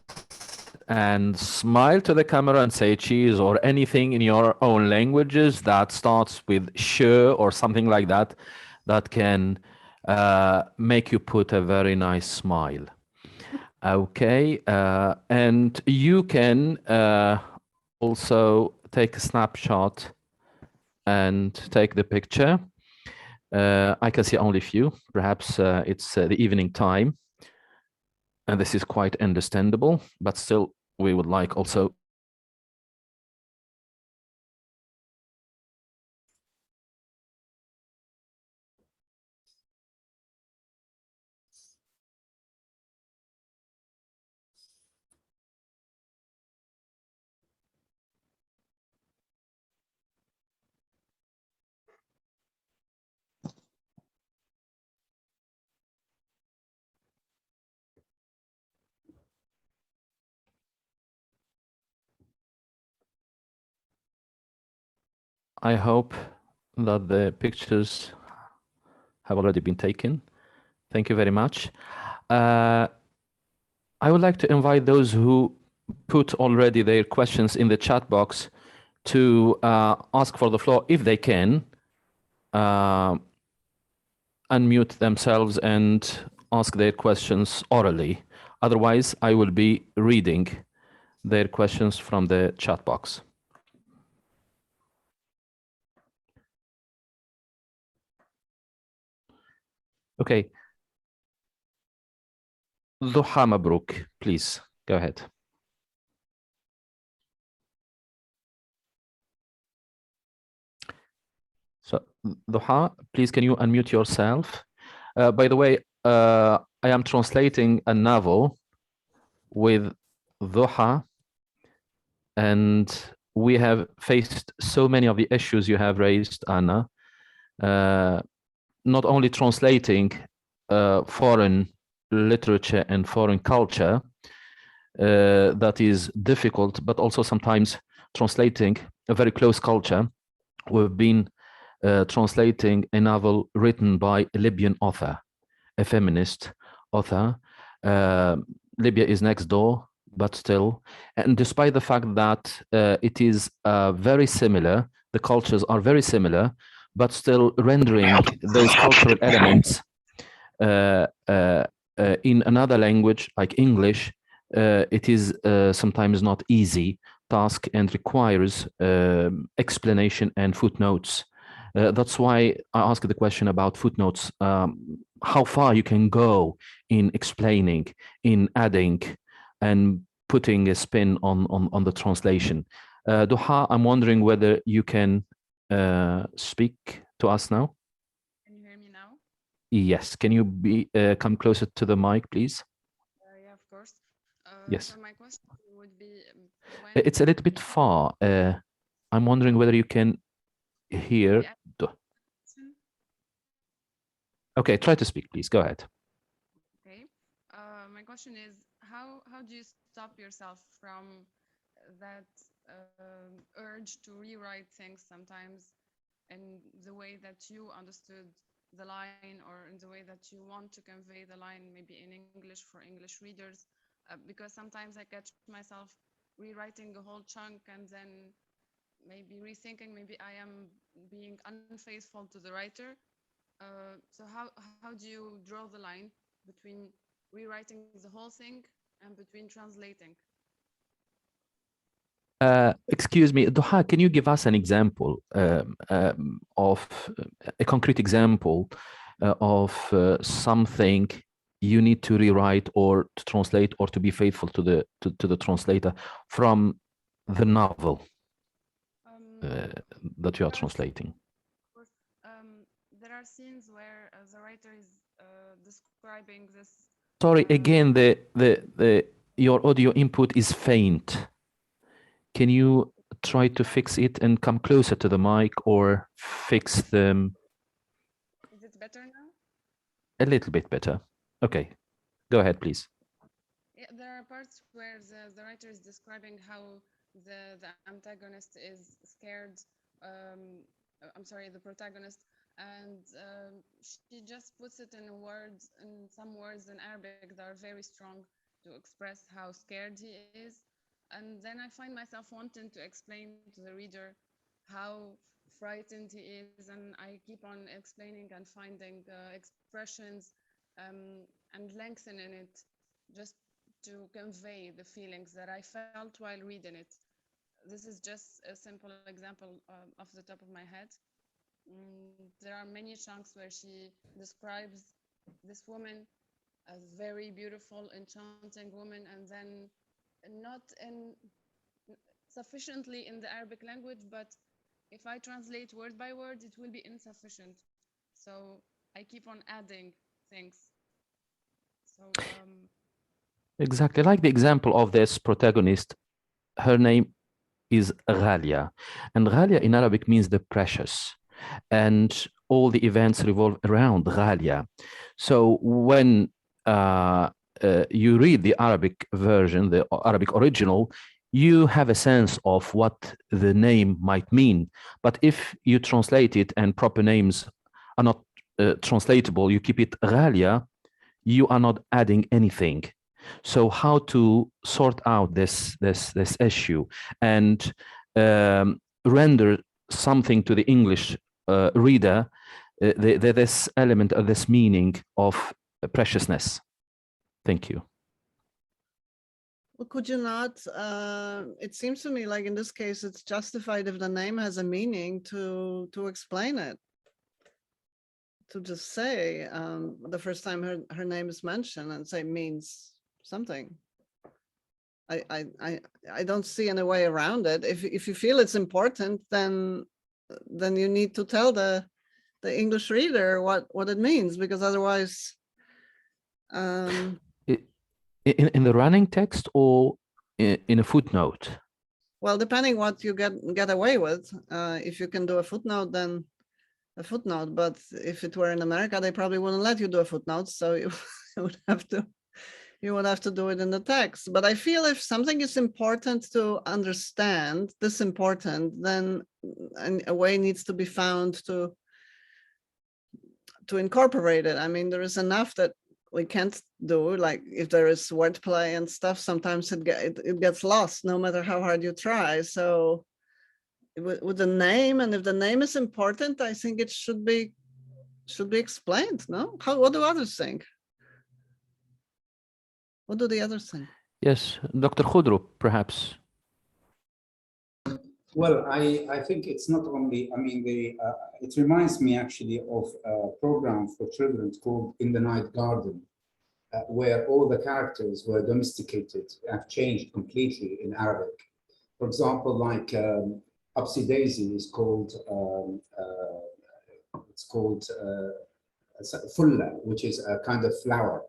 and smile to the camera and say cheese or anything in your own languages that starts with sh or something like that, that can make you put a very nice smile. Okay, and you can also take a snapshot and take the picture. I can see only a few, perhaps it's the evening time. And this is quite understandable, but still we would like also I hope that the pictures have already been taken. Thank you very much. I would like to invite those who put already their questions in the chat box to ask for the floor if they can, unmute themselves and ask their questions orally. Otherwise, I will be reading their questions from the chat box. Okay. Duha Mabruk, please go ahead. So, Duha, please can you unmute yourself? By the way, I am translating a novel with Duha, and we have faced so many of the issues you have raised, Anna. Not only translating foreign literature and foreign culture, that is difficult, but also sometimes translating a very close culture. We've been translating a novel written by a Libyan author, a feminist author. Libya is next door, but still, and despite the fact that it is very similar, the cultures are very similar, but still rendering those cultural elements in another language like English, it is sometimes not easy task and requires explanation and footnotes. That's why I asked the question about footnotes, how far you can go in explaining, in adding and putting a spin on the translation. Duha, I'm wondering whether you can speak to us now? Can you hear me now? Yes. Can you come closer to the mic, please? Yeah, of course. Yes. So my question would be, it's a little bit far. I'm wondering whether you can hear. Okay, try to speak, please. Go ahead. Okay. My question is, how do you stop yourself from that urge to rewrite things sometimes in the way that you understood the line, or in the way that you want to convey the line, maybe in English for English readers? Because sometimes I catch myself rewriting a whole chunk and then maybe rethinking, maybe I am being unfaithful to the writer. So how do you draw the line between rewriting the whole thing and between translating? Excuse me, Duha, can you give us an example of a concrete example of something you need to rewrite or to translate or to be faithful to the translator from the novel that you are translating? There are scenes where the writer is describing this. Sorry, again, your audio input is faint. Can you try to fix it and come closer to the mic or fix them? Is it better now? A little bit better. Okay, go ahead, please. Yeah, there are parts where the writer is describing how the antagonist is scared. I'm sorry, the protagonist, and she just puts it in words, in some words in Arabic that are very strong to express how scared he is. And then I find myself wanting to explain to the reader how frightened he is, and I keep on explaining and finding expressions and lengthening it just to convey the feelings that I felt while reading it. This is just a simple example off the top of my head. There are many chunks where she describes this woman as very beautiful, enchanting woman, and then not in sufficiently in the Arabic language, but if I translate word by word, it will be insufficient. So I keep on adding things. So exactly like the example of this protagonist, her name is Ghalia, and Ghalia in Arabic means the precious, and all the events revolve around Ghalia. So when you read the Arabic version, the Arabic original, you have a sense of what the name might mean. But if you translate it and proper names are not translatable, you keep it Ghalia, you are not adding anything. So how to sort out this issue and render something to the English reader, this element of this meaning of preciousness. Thank you. Well, could you not, it seems to me like in this case, it's justified if the name has a meaning to explain it. To just say the first time her name is mentioned and say means something. I don't see any way around it. If you feel it's important, then you need to tell the English reader what it means, because otherwise. In the running text or in a footnote? Well, depending what you get away with. If you can do a footnote, then a footnote. But if it were in America, they probably wouldn't let you do a footnote. So you would have to do it in the text. But I feel if something is important to understand, this important, then a way needs to be found to incorporate it. I mean, there is enough that we can't do, like if there is wordplay and stuff, sometimes it gets lost no matter how hard you try. So with the name, and if the name is important, I think it should be explained. No, what do others think? What do the others think? Yes, Dr. Khudro, perhaps. Well, I think it's not only, I mean, it reminds me actually of a program for children called In the Night Garden, where all the characters were domesticated, have changed completely in Arabic. For example, like Upsy Daisy is called, Fulla, which is a kind of flower,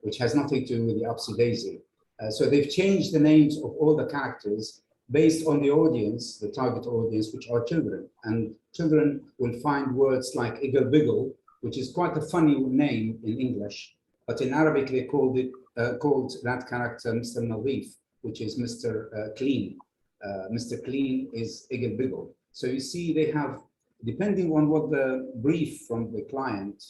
which has nothing to do with the Upsy Daisy. So they've changed the names of all the characters based on the audience, the target audience, which are children. And children will find words like Iggle Biggle, which is quite a funny name in English, but in Arabic they called that character Mr. Nadif, which is Mr. Clean. Mr. Clean is Iggle Biggle. So you see, they have, depending on what the brief from the client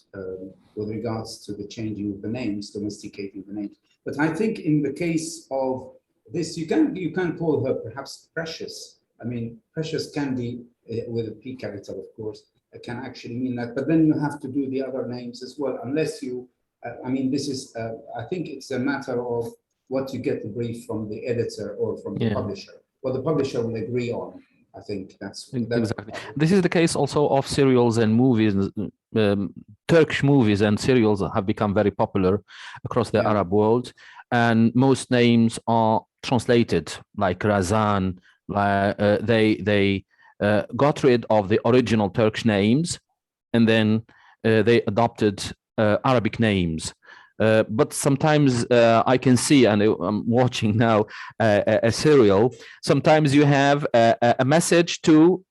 with regards to the changing of the names, domesticating the names. But I think in the case of this, you can call her perhaps Precious. I mean, Precious can be with a P capital, of course. It can actually mean that, but then you have to do the other names as well, unless you. I mean, this is. I think it's a matter of what you get the brief from the editor or from the publisher. What the publisher will agree on. I think that's exactly. This is the case also of serials and movies. Turkish movies and serials have become very popular across the Arab world, and most names are translated, like Razan. They got rid of the original Turkish names, and then they adopted Arabic names. But sometimes I can see, and I'm watching now a serial. Sometimes you have a message to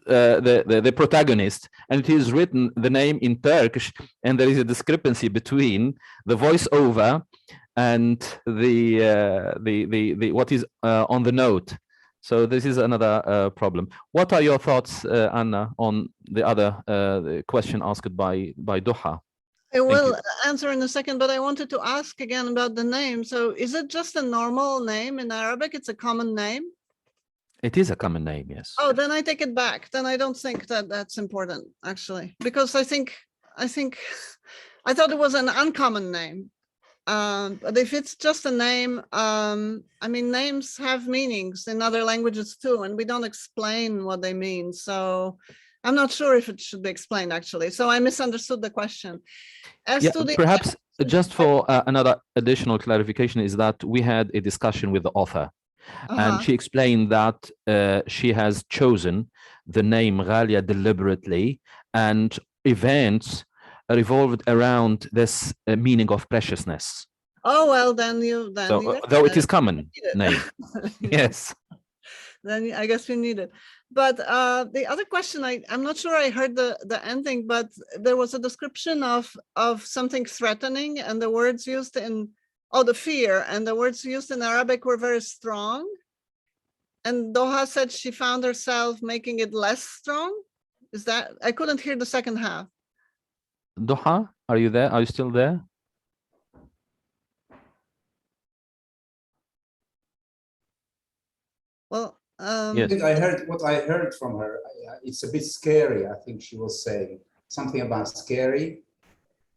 the protagonist, and it is written the name in Turkish, and there is a discrepancy between the voiceover and the what is on the note. So this is another problem. What are your thoughts, Anna, on the other question asked by Duha? I will answer in a second, but I wanted to ask again about the name. So is it just a normal name in Arabic? It's a common name? It is a common name, yes. Oh, then I take it back. Then I don't think that that's important, actually, because I thought it was an uncommon name. But if it's just a name, I mean, names have meanings in other languages too, and we don't explain what they mean. So I'm not sure if it should be explained, actually. So I misunderstood the question. As to the perhaps just for another additional clarification is that we had a discussion with the author, and she explained that she has chosen the name Ghalia deliberately, and events revolved around this meaning of preciousness. Oh, well, then though it is common name. Yes. Then I guess we need it. But the other question, I'm not sure I heard the ending, but there was a description of something threatening, and the words used in, the fear, and the words used in Arabic were very strong. And Doha said she found herself making it less strong. Is that, I couldn't hear the second half. Doha, are you there? Are you still there? Well, yes. What I heard from her. It's a bit scary. I think she was saying something about scary,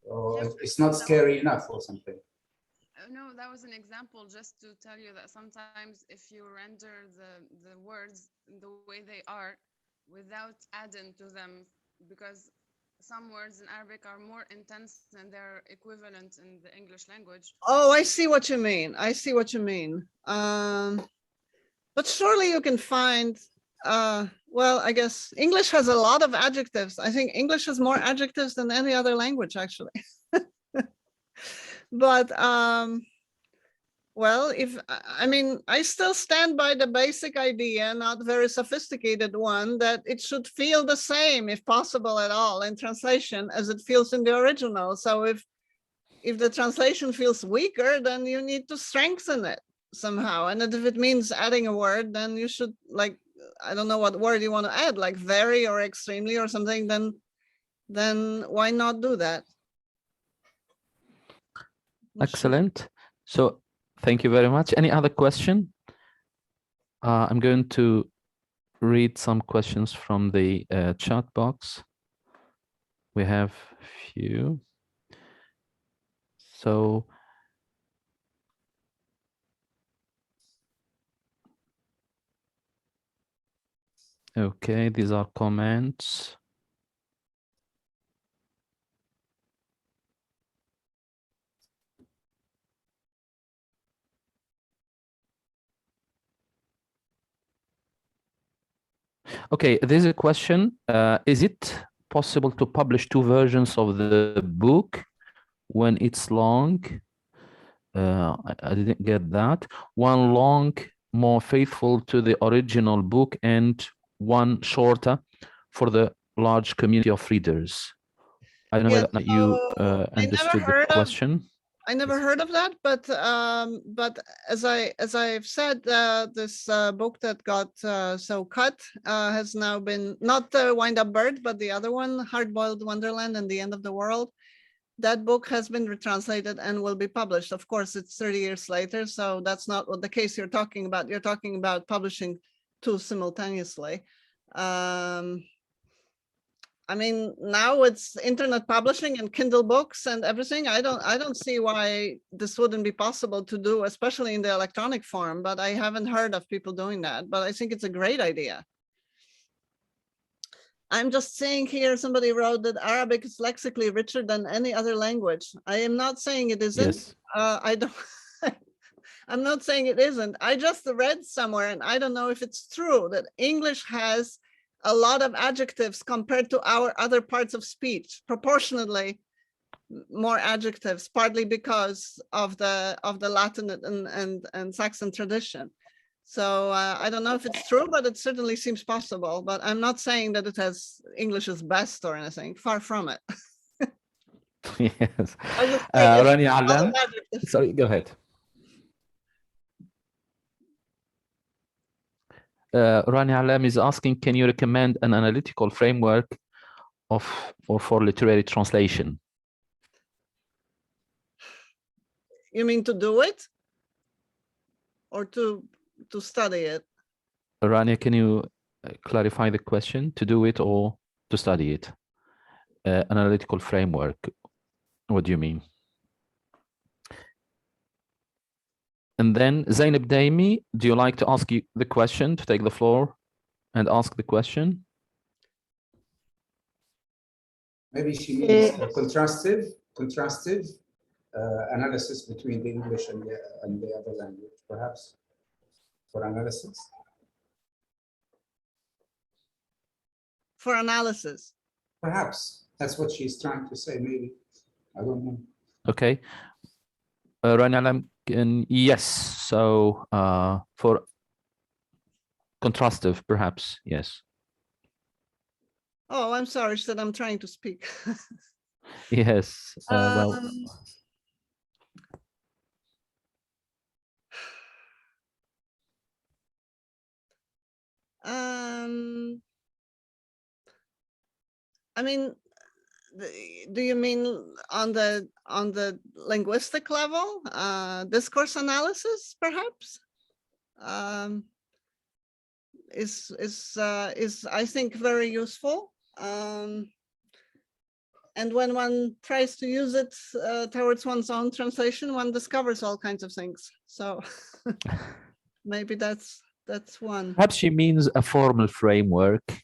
or it's not scary enough, or something. No, that was an example just to tell you that sometimes if you render the words the way they are without adding to them, because some words in Arabic are more intense than their equivalent in the English language. Oh, I see what you mean. I see what you mean. But surely you can find, well, I guess English has a lot of adjectives. I think English has more adjectives than any other language, actually. But, well, I still stand by the basic idea, not very sophisticated one, that it should feel the same, if possible at all, in translation as it feels in the original. So if the translation feels weaker, then you need to strengthen it somehow. And if it means adding a word, then you should, like, I don't know what word you want to add, like very or extremely or something, then why not do that? Excellent. So thank you very much. Any other question? I'm going to read some questions from the chat box. We have a few. So okay, these are comments. Okay, there's a question. Is it possible to publish two versions of the book when it's long? I didn't get that. One long, more faithful to the original book, and one shorter for the large community of readers. I don't know whether you understood the question. I never heard of that, but as I've said, this book that got so cut has now been, not the Wind Up Bird, but the other one, Hard-Boiled Wonderland and the End of the World. That book has been retranslated and will be published. Of course, it's 30 years later, so that's not what the case you're talking about. You're talking about publishing two simultaneously. I mean, now it's internet publishing and Kindle books and everything. I don't see why this wouldn't be possible to do, especially in the electronic form, but I haven't heard of people doing that, but I think it's a great idea. I'm just saying here, somebody wrote that Arabic is lexically richer than any other language. I am not saying it isn't. Yes. I'm not saying it isn't. I just read somewhere, and I don't know if it's true, that English has a lot of adjectives compared to our other parts of speech, proportionately more adjectives, partly because of the Latin and Saxon tradition. So I don't know if it's true, but it certainly seems possible. But I'm not saying that it has English is best or anything. Far from it. Yes. Rani Alam, sorry, go ahead. Rani Alam is asking, can you recommend an analytical framework for literary translation? You mean to do it? Or to study it? Rania, can you clarify the question? To do it or to study it? Analytical framework. What do you mean? And then Zainab Daimi, do you like to ask you the question, to take the floor and ask the question? Maybe she means contrastive analysis between the English and the other language, perhaps, for analysis. For analysis. Perhaps that's what she's trying to say. Maybe I don't know. Okay, Rania, yes. So for contrastive, perhaps, yes. Oh, I'm sorry. She said I'm trying to speak. Yes. Well. I mean, do you mean on the linguistic level, discourse analysis, perhaps? Is I think very useful. And when one tries to use it towards one's own translation, one discovers all kinds of things. So maybe that's one. Perhaps she means a formal framework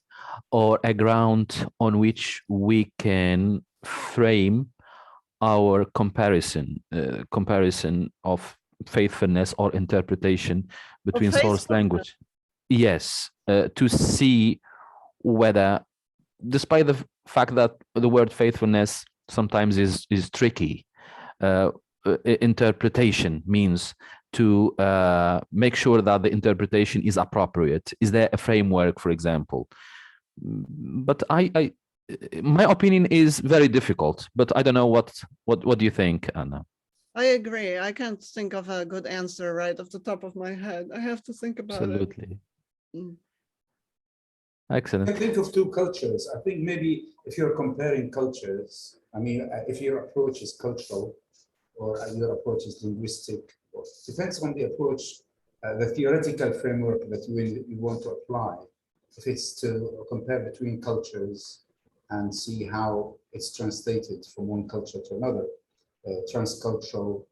or a ground on which we can frame our comparison of faithfulness or interpretation between source language. Yes, to see whether, despite the fact that the word faithfulness sometimes is tricky, interpretation means to make sure that the interpretation is appropriate. Is there a framework, for example? But my opinion is very difficult, but I don't know what do you think, Anna? I agree. I can't think of a good answer right off the top of my head. I have to think about it. Absolutely. Excellent. I think of two cultures. I think maybe if you're comparing cultures, I mean, if your approach is cultural or your approach is linguistic, or depends on the approach, the theoretical framework that you want to apply. If it's to compare between cultures and see how it's translated from one culture to another, transcultural,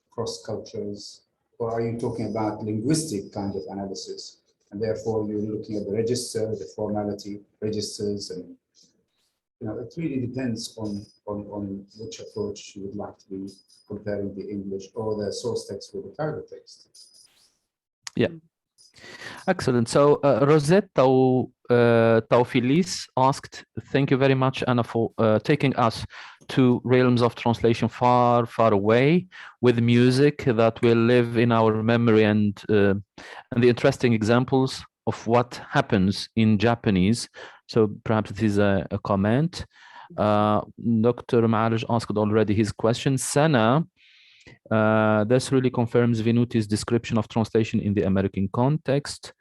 cross cultures, or are you talking about linguistic kind of analysis? And therefore you're looking at the register, the formality, registers, and it really depends on which approach you would like to be comparing the English or the source text with the target text. Yeah. Excellent. So Rosette Taufilis asked, thank you very much, Anna, for taking us to realms of translation far, far away with music that will live in our memory and the interesting examples of what happens in Japanese. So perhaps this is a comment. Dr. Ma'arij asked already his question. Sana, this really confirms Venuti's description of translation in the American context.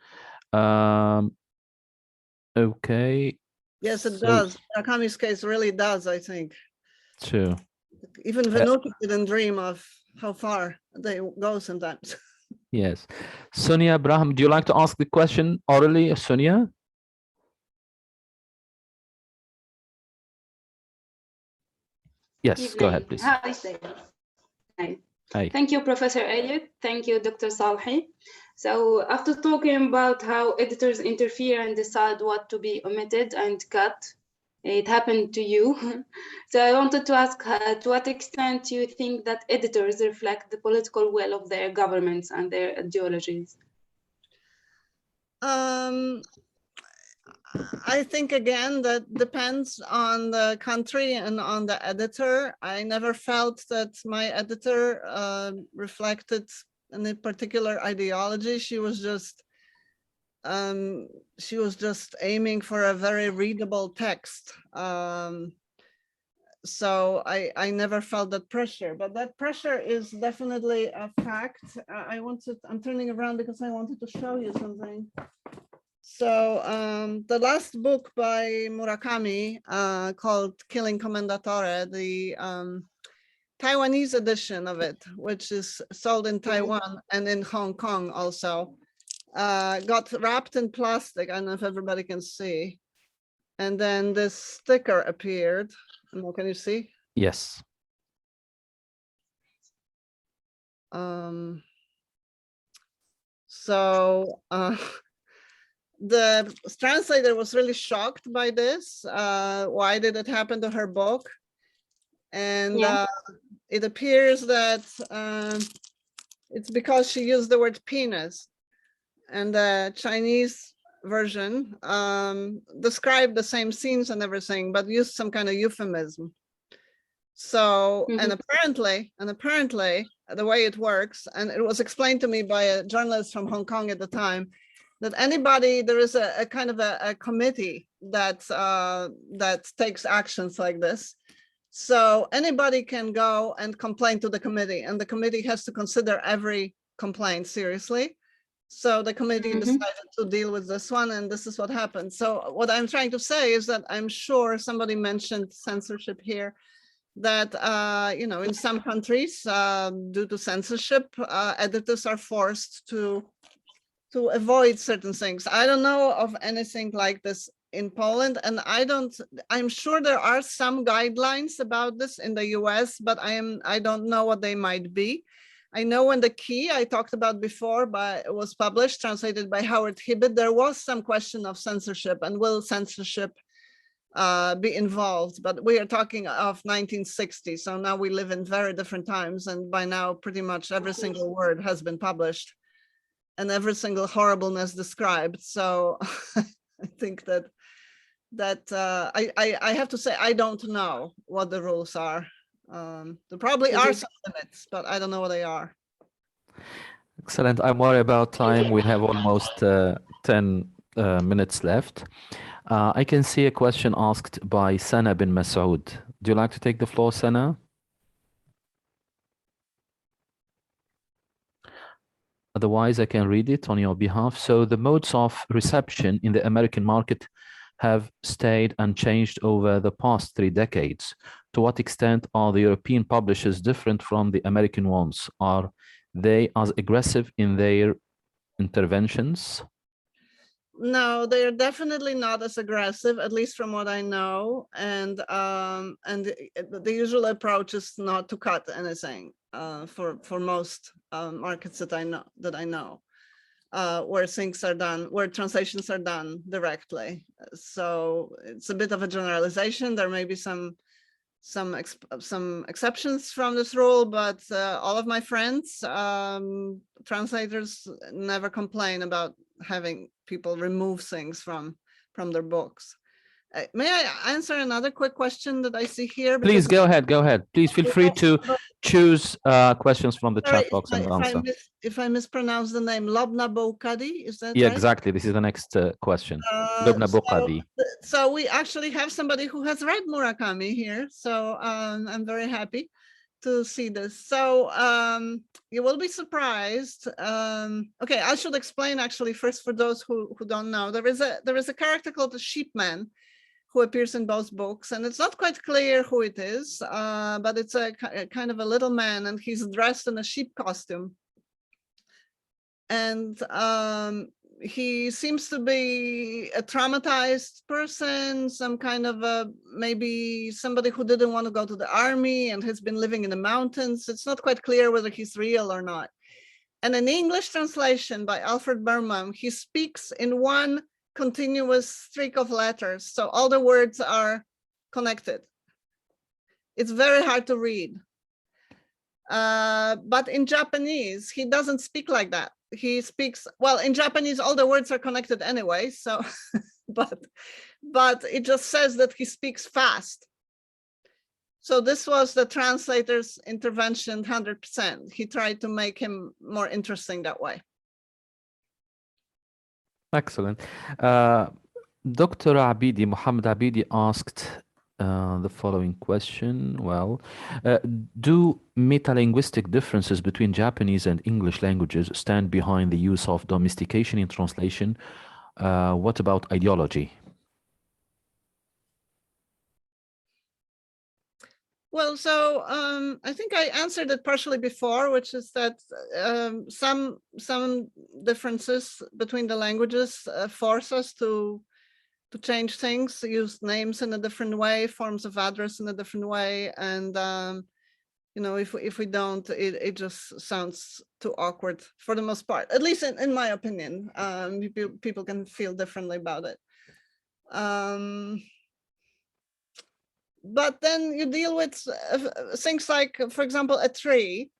Okay. Yes, it does. Murakami's case really does, I think. True. Even Venuti didn't dream of how far they go sometimes. Yes. Sonia Abraham, do you like to ask the question orally, Sonia? Yes, go ahead, please. Hi. Thank you, Professor Elliott. Thank you, Dr. Salhi. So after talking about how editors interfere and decide what to be omitted and cut, it happened to you. So I wanted to ask, to what extent do you think that editors reflect the political will of their governments and their ideologies? I think again that depends on the country and on the editor. I never felt that my editor reflected any particular ideology. She was just aiming for a very readable text. So I never felt that pressure, but that pressure is definitely a fact. I'm turning around because I wanted to show you something. So the last book by Murakami called Killing Commendatore, the Taiwanese edition of it, which is sold in Taiwan and in Hong Kong also, got wrapped in plastic. I don't know if everybody can see. And then this sticker appeared. Can you see? Yes. The translator was really shocked by this. Why did it happen to her book? And it appears that it's because she used the word penis, and the Chinese version described the same scenes and everything, but used some kind of euphemism. So, and apparently the way it works, and it was explained to me by a journalist from Hong Kong at the time, that there is a kind of a committee that takes actions like this. So anybody can go and complain to the committee, and the committee has to consider every complaint seriously. So the committee decided to deal with this one, and this is what happened. So what I'm trying to say is that I'm sure somebody mentioned censorship here, that in some countries, due to censorship, editors are forced to avoid certain things. I don't know of anything like this in Poland, and I'm sure there are some guidelines about this in the US, but I don't know what they might be. I know when The Key I talked about before was published, translated by Howard Hibbett, there was some question of censorship, and will censorship be involved? But we are talking of 1960, so now we live in very different times, and by now pretty much every single word has been published and every single horribleness described. So I think that I have to say, I don't know what the rules are. There probably are some limits, but I don't know what they are. Excellent. I'm worried about time. We have almost 10 minutes left. I can see a question asked by Sana bin Masoud. Do you like to take the floor, Sana? Otherwise, I can read it on your behalf. So the modes of reception in the American market have stayed unchanged over the past 3 decades. To what extent are the European publishers different from the American ones? Are they as aggressive in their interventions? No, they're definitely not as aggressive, at least from what I know. And the usual approach is not to cut anything for most markets that I know, where things are done, where translations are done directly. So it's a bit of a generalization. There may be some exceptions from this rule, but all of my friends, translators, never complain about having people remove things from their books. May I answer another quick question that I see here? Please go ahead. Go ahead. Please feel free to choose questions from the chat box and answer. If I mispronounce the name, Lobna Boukadi, is that yeah, right? Exactly. This is the next question. Lobna Boukadi. So we actually have somebody who has read Murakami here. So I'm very happy to see this. So you will be surprised. Okay, I should explain actually first for those who don't know. There is a character called the Sheepman who appears in both books, and it's not quite clear who it is, but it's a kind of a little man, and he's dressed in a sheep costume. And he seems to be a traumatized person, some kind of maybe somebody who didn't want to go to the army and has been living in the mountains. It's not quite clear whether he's real or not. And in English translation by Alfred Berman, he speaks in one continuous streak of letters. So all the words are connected. It's very hard to read. But in Japanese, he doesn't speak like that. he speaks, well, in Japanese, all the words are connected anyway, so, but it just says that he speaks fast. So this was the translator's intervention 100%. He tried to make him more interesting that way. Excellent. Dr. Abidi, Muhammad Abidi asked the following question. Well, do metalinguistic differences between Japanese and English languages stand behind the use of domestication in translation? What about ideology? Well, so I think I answered it partially before, which is that some differences between the languages force us to change things, use names in a different way, forms of address in a different way, and you know, if we don't, it just sounds too awkward for the most part. At least in my opinion, people can feel differently about it. But then you deal with things like, for example, a tree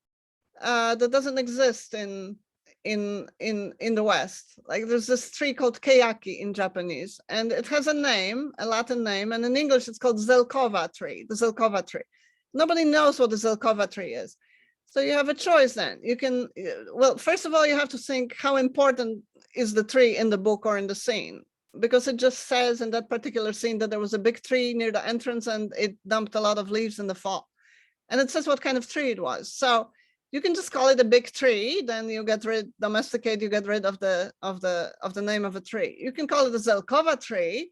that doesn't exist in the West. Like there's this tree called keyaki in Japanese, and it has a name, a Latin name, and in English it's called Zelkova tree, the Zelkova tree. Nobody knows what the Zelkova tree is. So you have a choice then. You can, well, first of all, you have to think how important is the tree in the book or in the scene, because it just says in that particular scene that there was a big tree near the entrance and it dumped a lot of leaves in the fall. And it says what kind of tree it was. So you can just call it a big tree, then you get rid, domesticate, you get rid of the name of a tree. You can call it a Zelkova tree,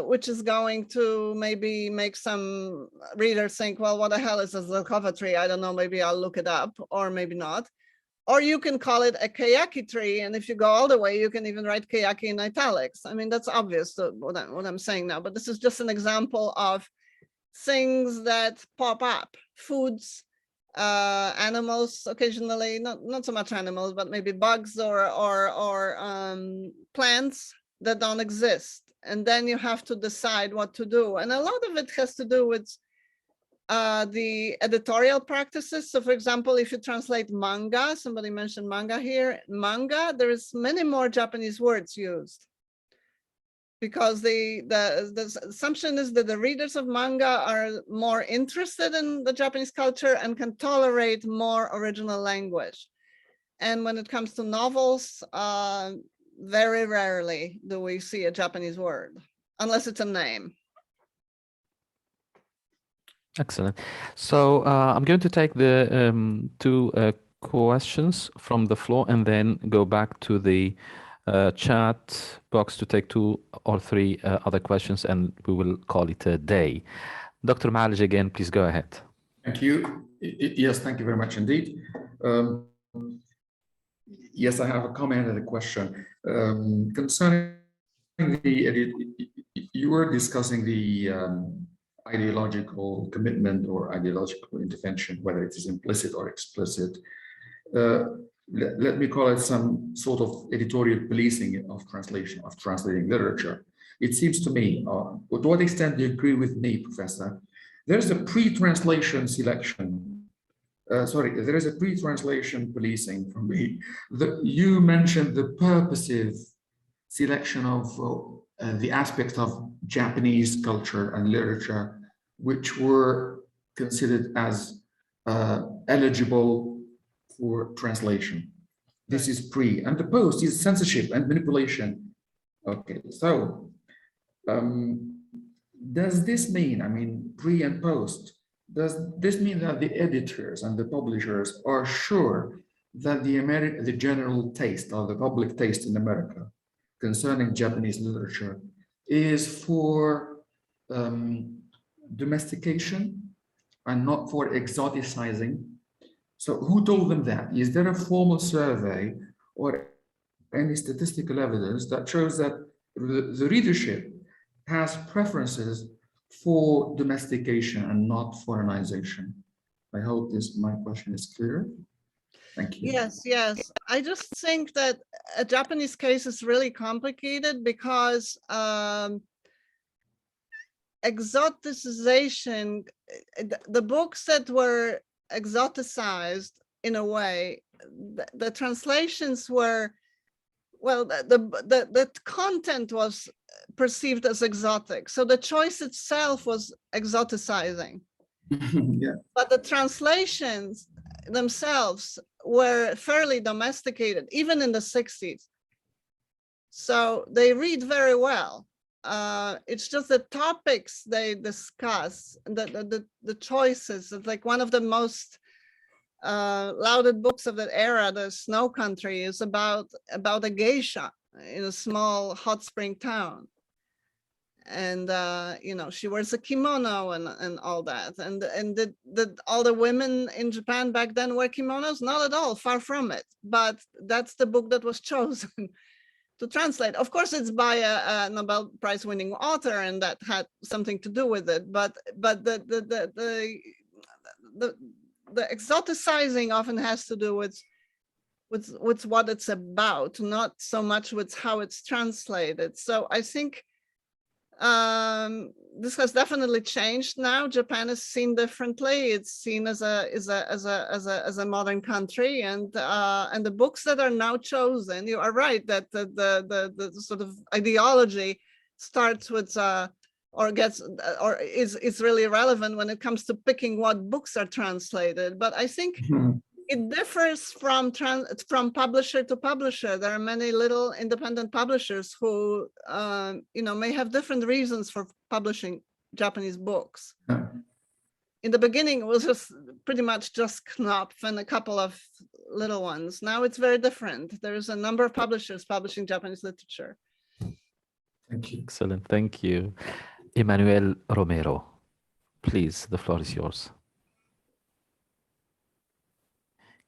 which is going to maybe make some readers think, well, what the hell is a Zelkova tree? I don't know, maybe I'll look it up, or maybe not. Or you can call it a keyaki tree, and if you go all the way, you can even write keyaki in italics. I mean, that's obvious what I'm saying now, but this is just an example of things that pop up, foods, animals occasionally, not so much animals, but maybe bugs or plants that don't exist. And then you have to decide what to do. And a lot of it has to do with the editorial practices. So for example, if you translate manga, somebody mentioned manga here, manga, there's many more Japanese words used, because the assumption is that the readers of manga are more interested in the Japanese culture and can tolerate more original language. And when it comes to novels, very rarely do we see a Japanese word, unless it's a name. Excellent. So I'm going to take the two questions from the floor and then go back to the chat box to take 2 or 3 other questions, and we will call it a day. Dr. Maalij, again, please go ahead. Thank you. Yes, thank you very much indeed. Yes, I have a comment and a question. Concerning you were discussing the ideological commitment or ideological intervention, whether it is implicit or explicit. Let me call it some sort of editorial policing of translation, of translating literature. It seems to me, to what extent do you agree with me, Professor? There's a pre-translation selection. There is a pre-translation policing for me. You mentioned the purposive selection of the aspects of Japanese culture and literature, which were considered as eligible for translation. This is pre, and the post is censorship and manipulation. Okay, so does this mean, I mean, pre and post, does this mean that the editors and the publishers are sure that the general taste or the public taste in America concerning Japanese literature is for domestication and not for exoticizing? So who told them that? Is there a formal survey or any statistical evidence that shows that the readership has preferences for domestication and not foreignization? I hope my question is clear. Thank you. Yes. I just think that a Japanese case is really complicated because exoticization, the books that were exoticized in a way the translations were, well, the content was perceived as exotic. So the choice itself was exoticizing. Yeah. But the translations themselves were fairly domesticated, even in the 60s. So they read very well. It's just the topics they discuss, the choices. It's like one of the most lauded books of that era, The Snow Country, is about a geisha in a small hot spring town. And you know, she wears a kimono and all that. And did all the women in Japan back then wear kimonos? Not at all, far from it. But that's the book that was chosen to translate. Of course, it's by a Nobel Prize winning author, and that had something to do with it. But the exoticizing often has to do with what it's about, not so much with how it's translated. So I think this has definitely changed now. Japan is seen differently. It's seen as a modern country, and the books that are now chosen, you are right that the sort of ideology starts with is really relevant when it comes to picking what books are translated. But I think it differs from publisher to publisher. There are many little independent publishers who, you know, may have different reasons for publishing Japanese books. In the beginning, it was just pretty much just Knopf and a couple of little ones. Now it's very different. There's a number of publishers publishing Japanese literature. Thank you. Excellent. Thank you. Emmanuel Romero, please, the floor is yours.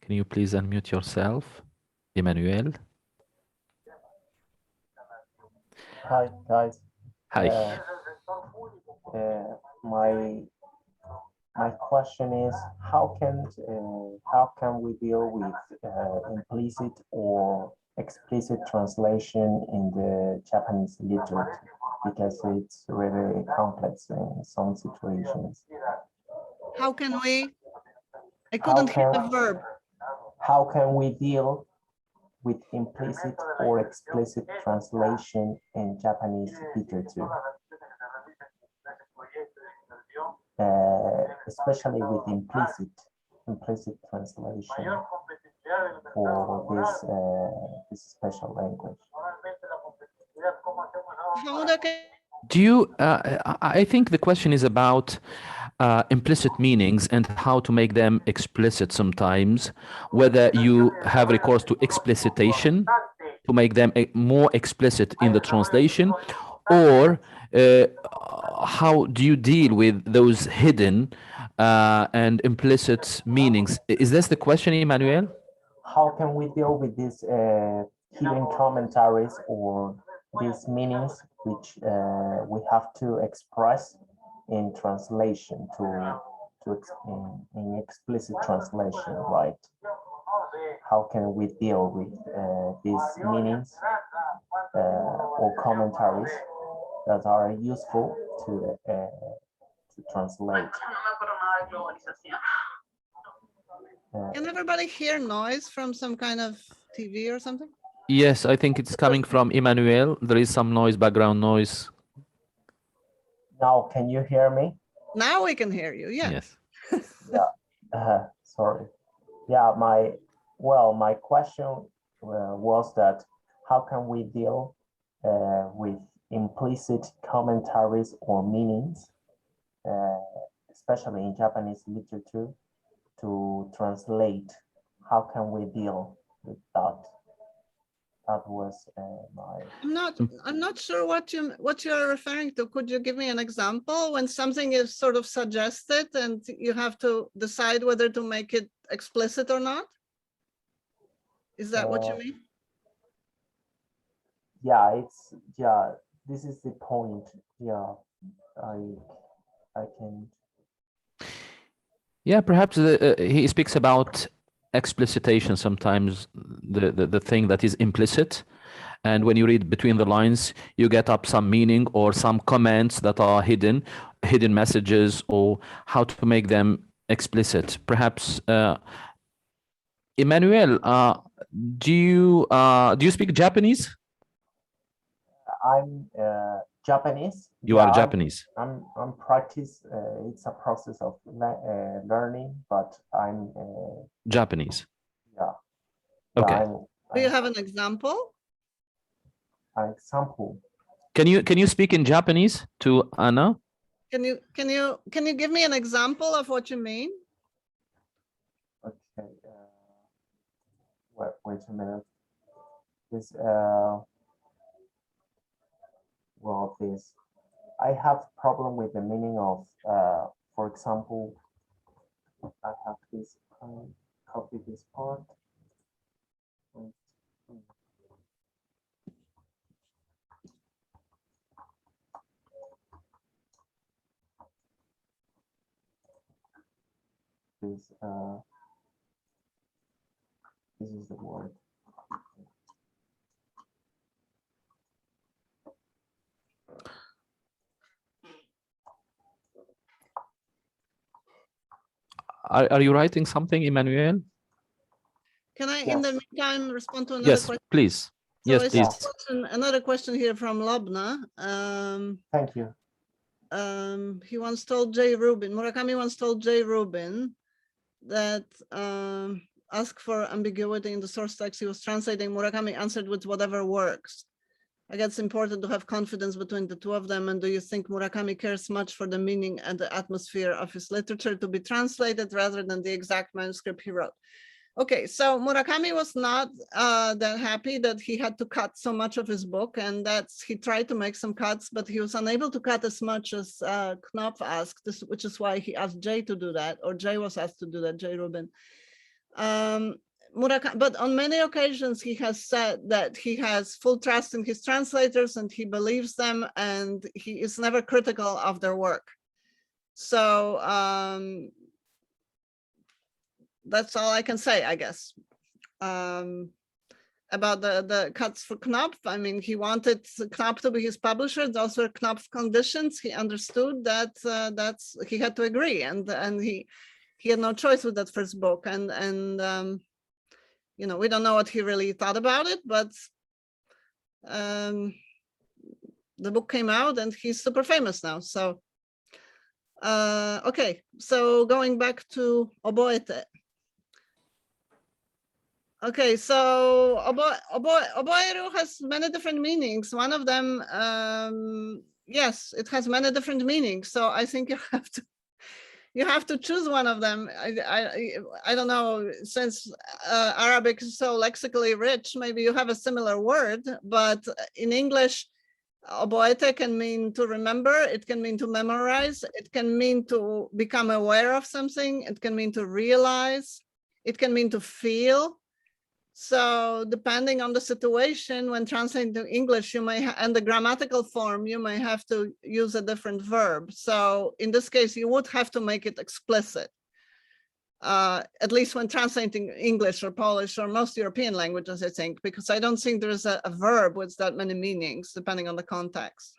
Can you please unmute yourself, Emmanuel? Hi, guys. Hi. My question is, how can we deal with implicit or explicit translation in the Japanese literature, because it's really complex in some situations? How can we? I couldn't hear the verb. How can we deal with implicit or explicit translation in Japanese literature? Especially with implicit translation for this special language. Do you, I think the question is about implicit meanings and how to make them explicit sometimes, whether you have recourse to explicitation to make them more explicit in the translation, or how do you deal with those hidden and implicit meanings? Is this the question, Emmanuel? How can we deal with these hidden commentaries or these meanings which we have to express in translation in explicit translation, right? How can we deal with these meanings or commentaries that are useful to translate? Can everybody hear noise from some kind of TV or something? Yes, I think it's coming from Emmanuel. There is some noise, background noise. Now, can you hear me? Now we can hear you, yeah. Yes. Yeah, sorry. Yeah, my question was that how can we deal with implicit commentaries or meanings, especially in Japanese literature, to translate? How can we deal with that? That was I'm not sure what you're referring to. Could you give me an example when something is sort of suggested and you have to decide whether to make it explicit or not? Is that what you mean? Yeah, this is the point. Yeah, I can. Yeah, perhaps he speaks about explicitation, sometimes the thing that is implicit, and when you read between the lines you get up some meaning or some comments that are hidden messages, or how to make them explicit. Perhaps Emmanuel, do you speak Japanese? I'm Japanese. You are Japanese. I'm practice. It's a process of learning, but I'm Japanese. yeah. Okay. Do you have an example? An example. Can you speak in Japanese to Anna? Can you give me an example of what you mean? Okay. Wait a minute. This well, this I have problem with the meaning of for example, I have this copy this part. This is the word. Are you writing something, Emmanuel? Can I, in the meantime, respond to another Yes, question? please. So Yes, please. Another question here from Lobna. Thank you. He once told J. Rubin, Murakami once told J. Rubin that ask for ambiguity in the source text he was translating. Murakami answered with whatever works. I guess it's important to have confidence between the two of them. And do you think Murakami cares much for the meaning and the atmosphere of his literature to be translated rather than the exact manuscript he wrote? Okay, so Murakami was not that happy that he had to cut so much of his book, and he tried to make some cuts, but he was unable to cut as much as Knopf asked, which is why he asked Jay to do that, or Jay was asked to do that, Jay Rubin. Murakami, but on many occasions he has said that he has full trust in his translators and he believes them, and he is never critical of their work. So that's all I can say, I guess. About the cuts for Knopf, I mean, he wanted Knopf to be his publisher. Those were Knopf's conditions. He understood that he had to agree, and he had no choice with that first book. And you know, we don't know what he really thought about it, but the book came out, and he's super famous now. So okay, so going back to Oboete. Okay, so oboeru has many different meanings. One of them, yes, it has many different meanings. So I think you have to choose one of them. I don't know, since Arabic is so lexically rich, maybe you have a similar word, but in English, oboete can mean to remember, it can mean to memorize, it can mean to become aware of something, it can mean to realize, it can mean to feel. So depending on the situation, when translating to English, you may, and the grammatical form, you may have to use a different verb. So in this case, you would have to make it explicit, at least when translating English or Polish or most European languages, I think, because I don't think there's a verb with that many meanings, depending on the context.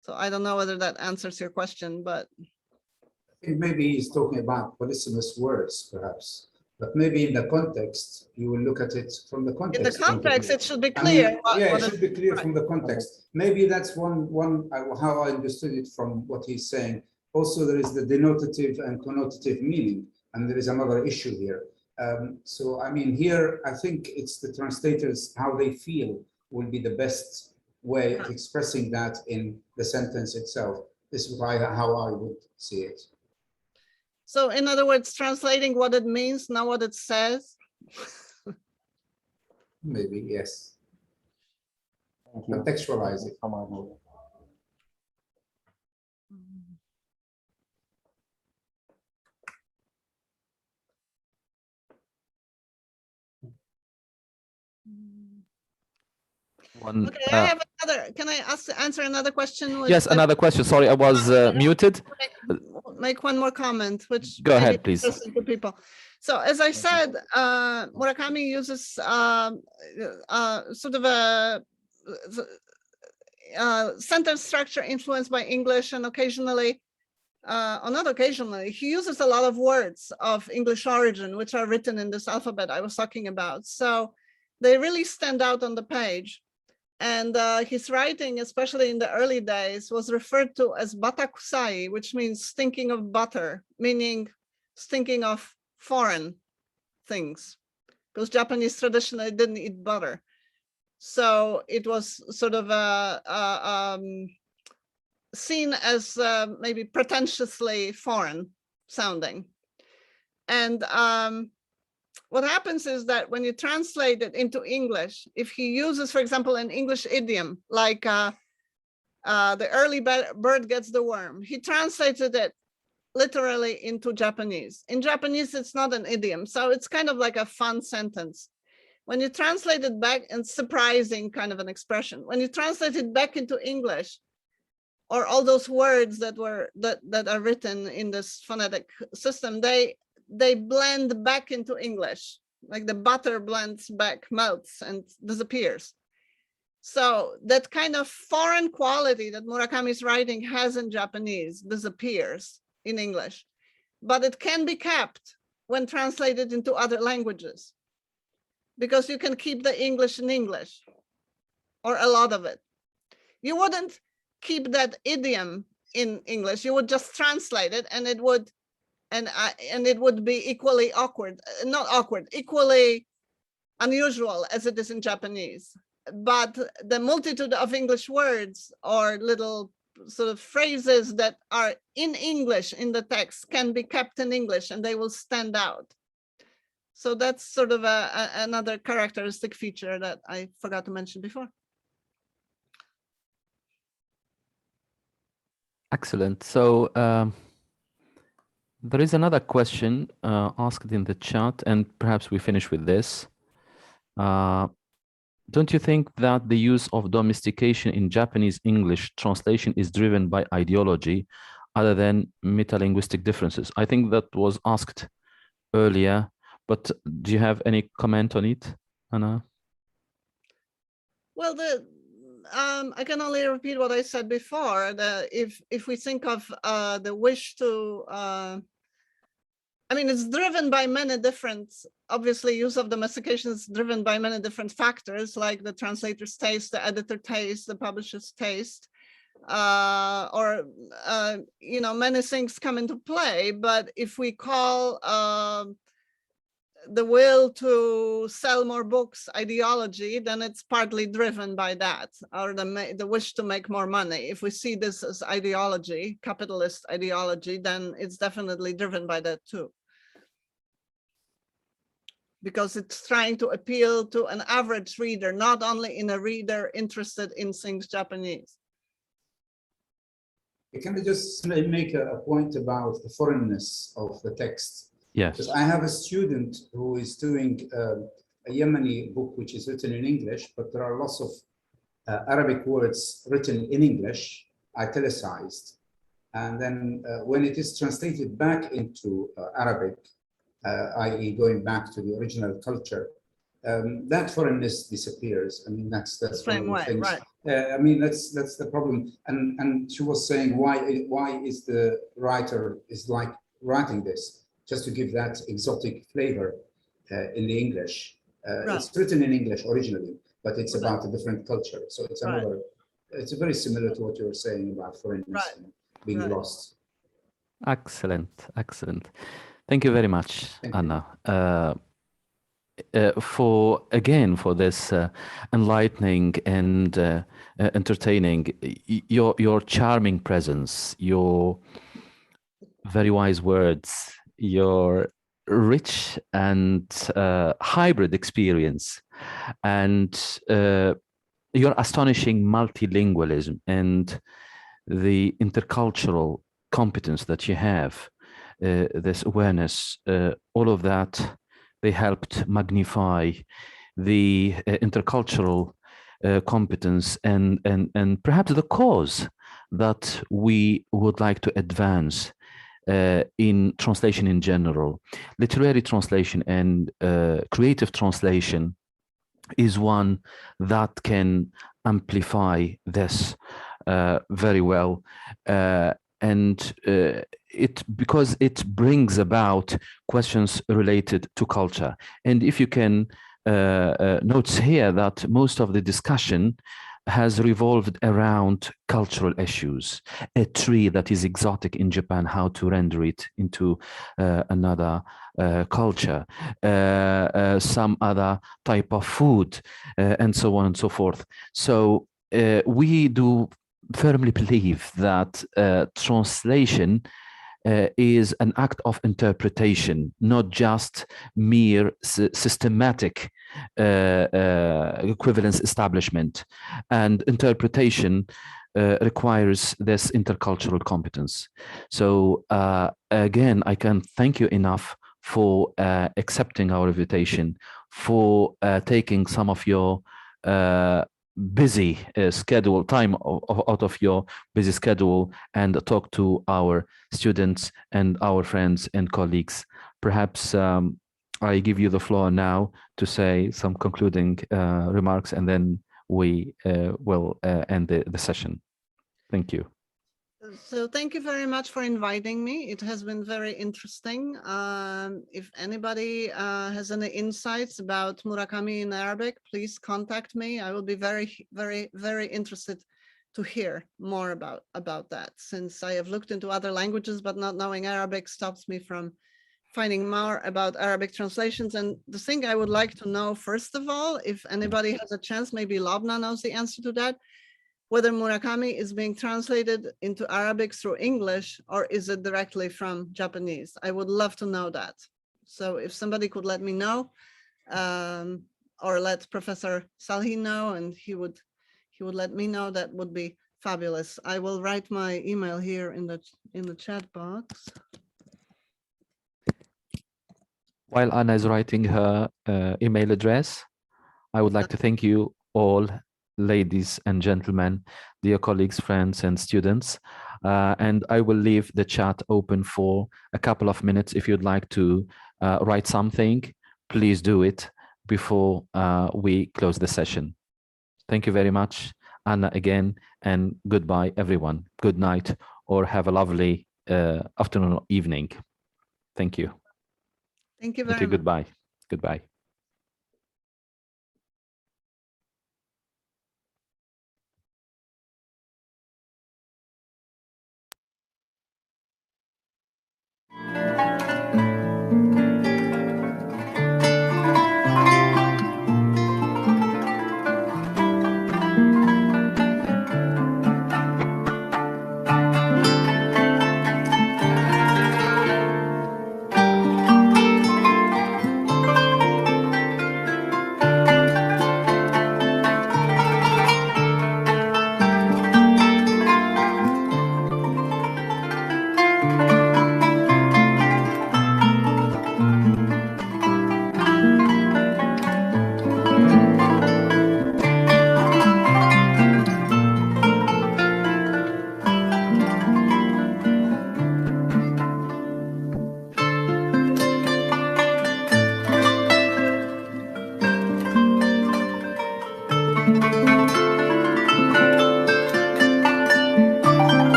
So I don't know whether that answers your question, but. I think maybe he's talking about polysemous words, perhaps. But maybe in the context, you will look at it from the context. In the context, it should be clear. It should be clear from the context. Maybe that's one how I understood it from what he's saying. Also, there is the denotative and connotative meaning, and there is another issue here. So, I mean, here, I think it's the translators, how they feel will be the best way of expressing that in the sentence itself. This is how I would see it. So in other words, translating what it means, not what it says. Maybe, yes. Contextualize it. Okay, I have another. Can I answer another question? Yes, another question. Sorry, I was muted. Make one more comment, which go ahead, please. To people. So as I said, Murakami uses sort of a sentence structure influenced by English, and occasionally or not occasionally, he uses a lot of words of English origin, which are written in this alphabet I was talking about. So they really stand out on the page. And his writing, especially in the early days, was referred to as batakusai, which means stinking of butter, meaning stinking of foreign things, because Japanese traditionally didn't eat butter. So it was sort of seen as maybe pretentiously foreign sounding. And what happens is that when you translate it into English, if he uses, for example, an English idiom, like the early bird gets the worm, he translated it literally into Japanese. In Japanese, it's not an idiom, so it's kind of like a fun sentence. When you translate it back, and surprising kind of an expression, when you translate it back into English, or all those words that are written in this phonetic system, they blend back into English, like the butter blends back, melts and disappears. So that kind of foreign quality that Murakami's writing has in Japanese disappears in English, but it can be kept when translated into other languages, because you can keep the English in English, or a lot of it. You wouldn't keep that idiom in English, you would just translate it, and it would be equally awkward, not awkward, equally unusual as it is in Japanese. But the multitude of English words or little sort of phrases that are in English in the text can be kept in English, and they will stand out. So that's sort of another characteristic feature that I forgot to mention before. Excellent. So there is another question asked in the chat, and perhaps we finish with this. Don't you think that the use of domestication in Japanese English translation is driven by ideology other than metalinguistic differences? I think that was asked earlier, but do you have any comment on it, Anna? Well, I can only repeat what I said before. If we think of the wish to, I mean, it's driven by many different, obviously use of domestication is driven by many different factors, like the translator's taste, the editor taste, the publisher's taste, you know, many things come into play. But if we call the will to sell more books ideology, then it's partly driven by that, or the wish to make more money. If we see this as ideology, capitalist ideology, then it's definitely driven by that too, because it's trying to appeal to an average reader, not only in a reader interested in things Japanese. Can I just make a point about the foreignness of the text? Yes. Because I have a student who is doing a Yemeni book which is written in English, but there are lots of Arabic words written in English, italicized. And then when it is translated back into Arabic, i.e. going back to the original culture, that foreignness disappears. I mean, that's one of the things. Right. I mean, that's the problem. And she was saying, why is the writer is like writing this? Just to give that exotic flavor in the English. Right. It's written in English originally, but it's about a different culture. So it's another, it's very similar to what you were saying about foreignness and being lost. Excellent, excellent. Thank you very much, Anna, for this enlightening and entertaining, your charming presence, your very wise words, your rich and hybrid experience, and your astonishing multilingualism and the intercultural competence that you have, this awareness, all of that, they helped magnify the intercultural competence and perhaps the cause that we would like to advance in translation in general. Literary translation and creative translation is one that can amplify this very well. and because it brings about questions related to culture. And if you can notice here that most of the discussion has revolved around cultural issues. A tree that is exotic in Japan, how to render it into another culture, some other type of food, and so on and so forth. So we do firmly believe that translation is an act of interpretation, not just mere systematic equivalence establishment. And interpretation requires this intercultural competence. So again, I can't thank you enough for accepting our invitation, for taking some of your busy schedule time out of your busy schedule and talk to our students and our friends and colleagues. Perhaps I give you the floor now to say some concluding remarks, and then we will end the session. Thank you. So thank you very much for inviting me. It has been very interesting. If anybody has any insights about Murakami in Arabic, please contact me. I will be very interested to hear more about that, since I have looked into other languages, but not knowing Arabic stops me from finding more about Arabic translations. And the thing I would like to know, first of all, if anybody has a chance, maybe Lobna knows the answer to that, whether Murakami is being translated into Arabic through English, or is it directly from Japanese? I would love to know that. So if somebody could let me know, or let Professor Salhi know, and he would let me know, that would be fabulous. I will write my email here in the chat box. While Anna is writing her email address, I would like to thank you all, ladies and gentlemen, dear colleagues, friends, and students. And I will leave the chat open for a couple of minutes. If you'd like to write something, please do it before we close the session. Thank you very much, Anna, again, and goodbye, everyone. Good night, or have a lovely afternoon or evening. Thank you. Thank you very much. Goodbye. Goodbye.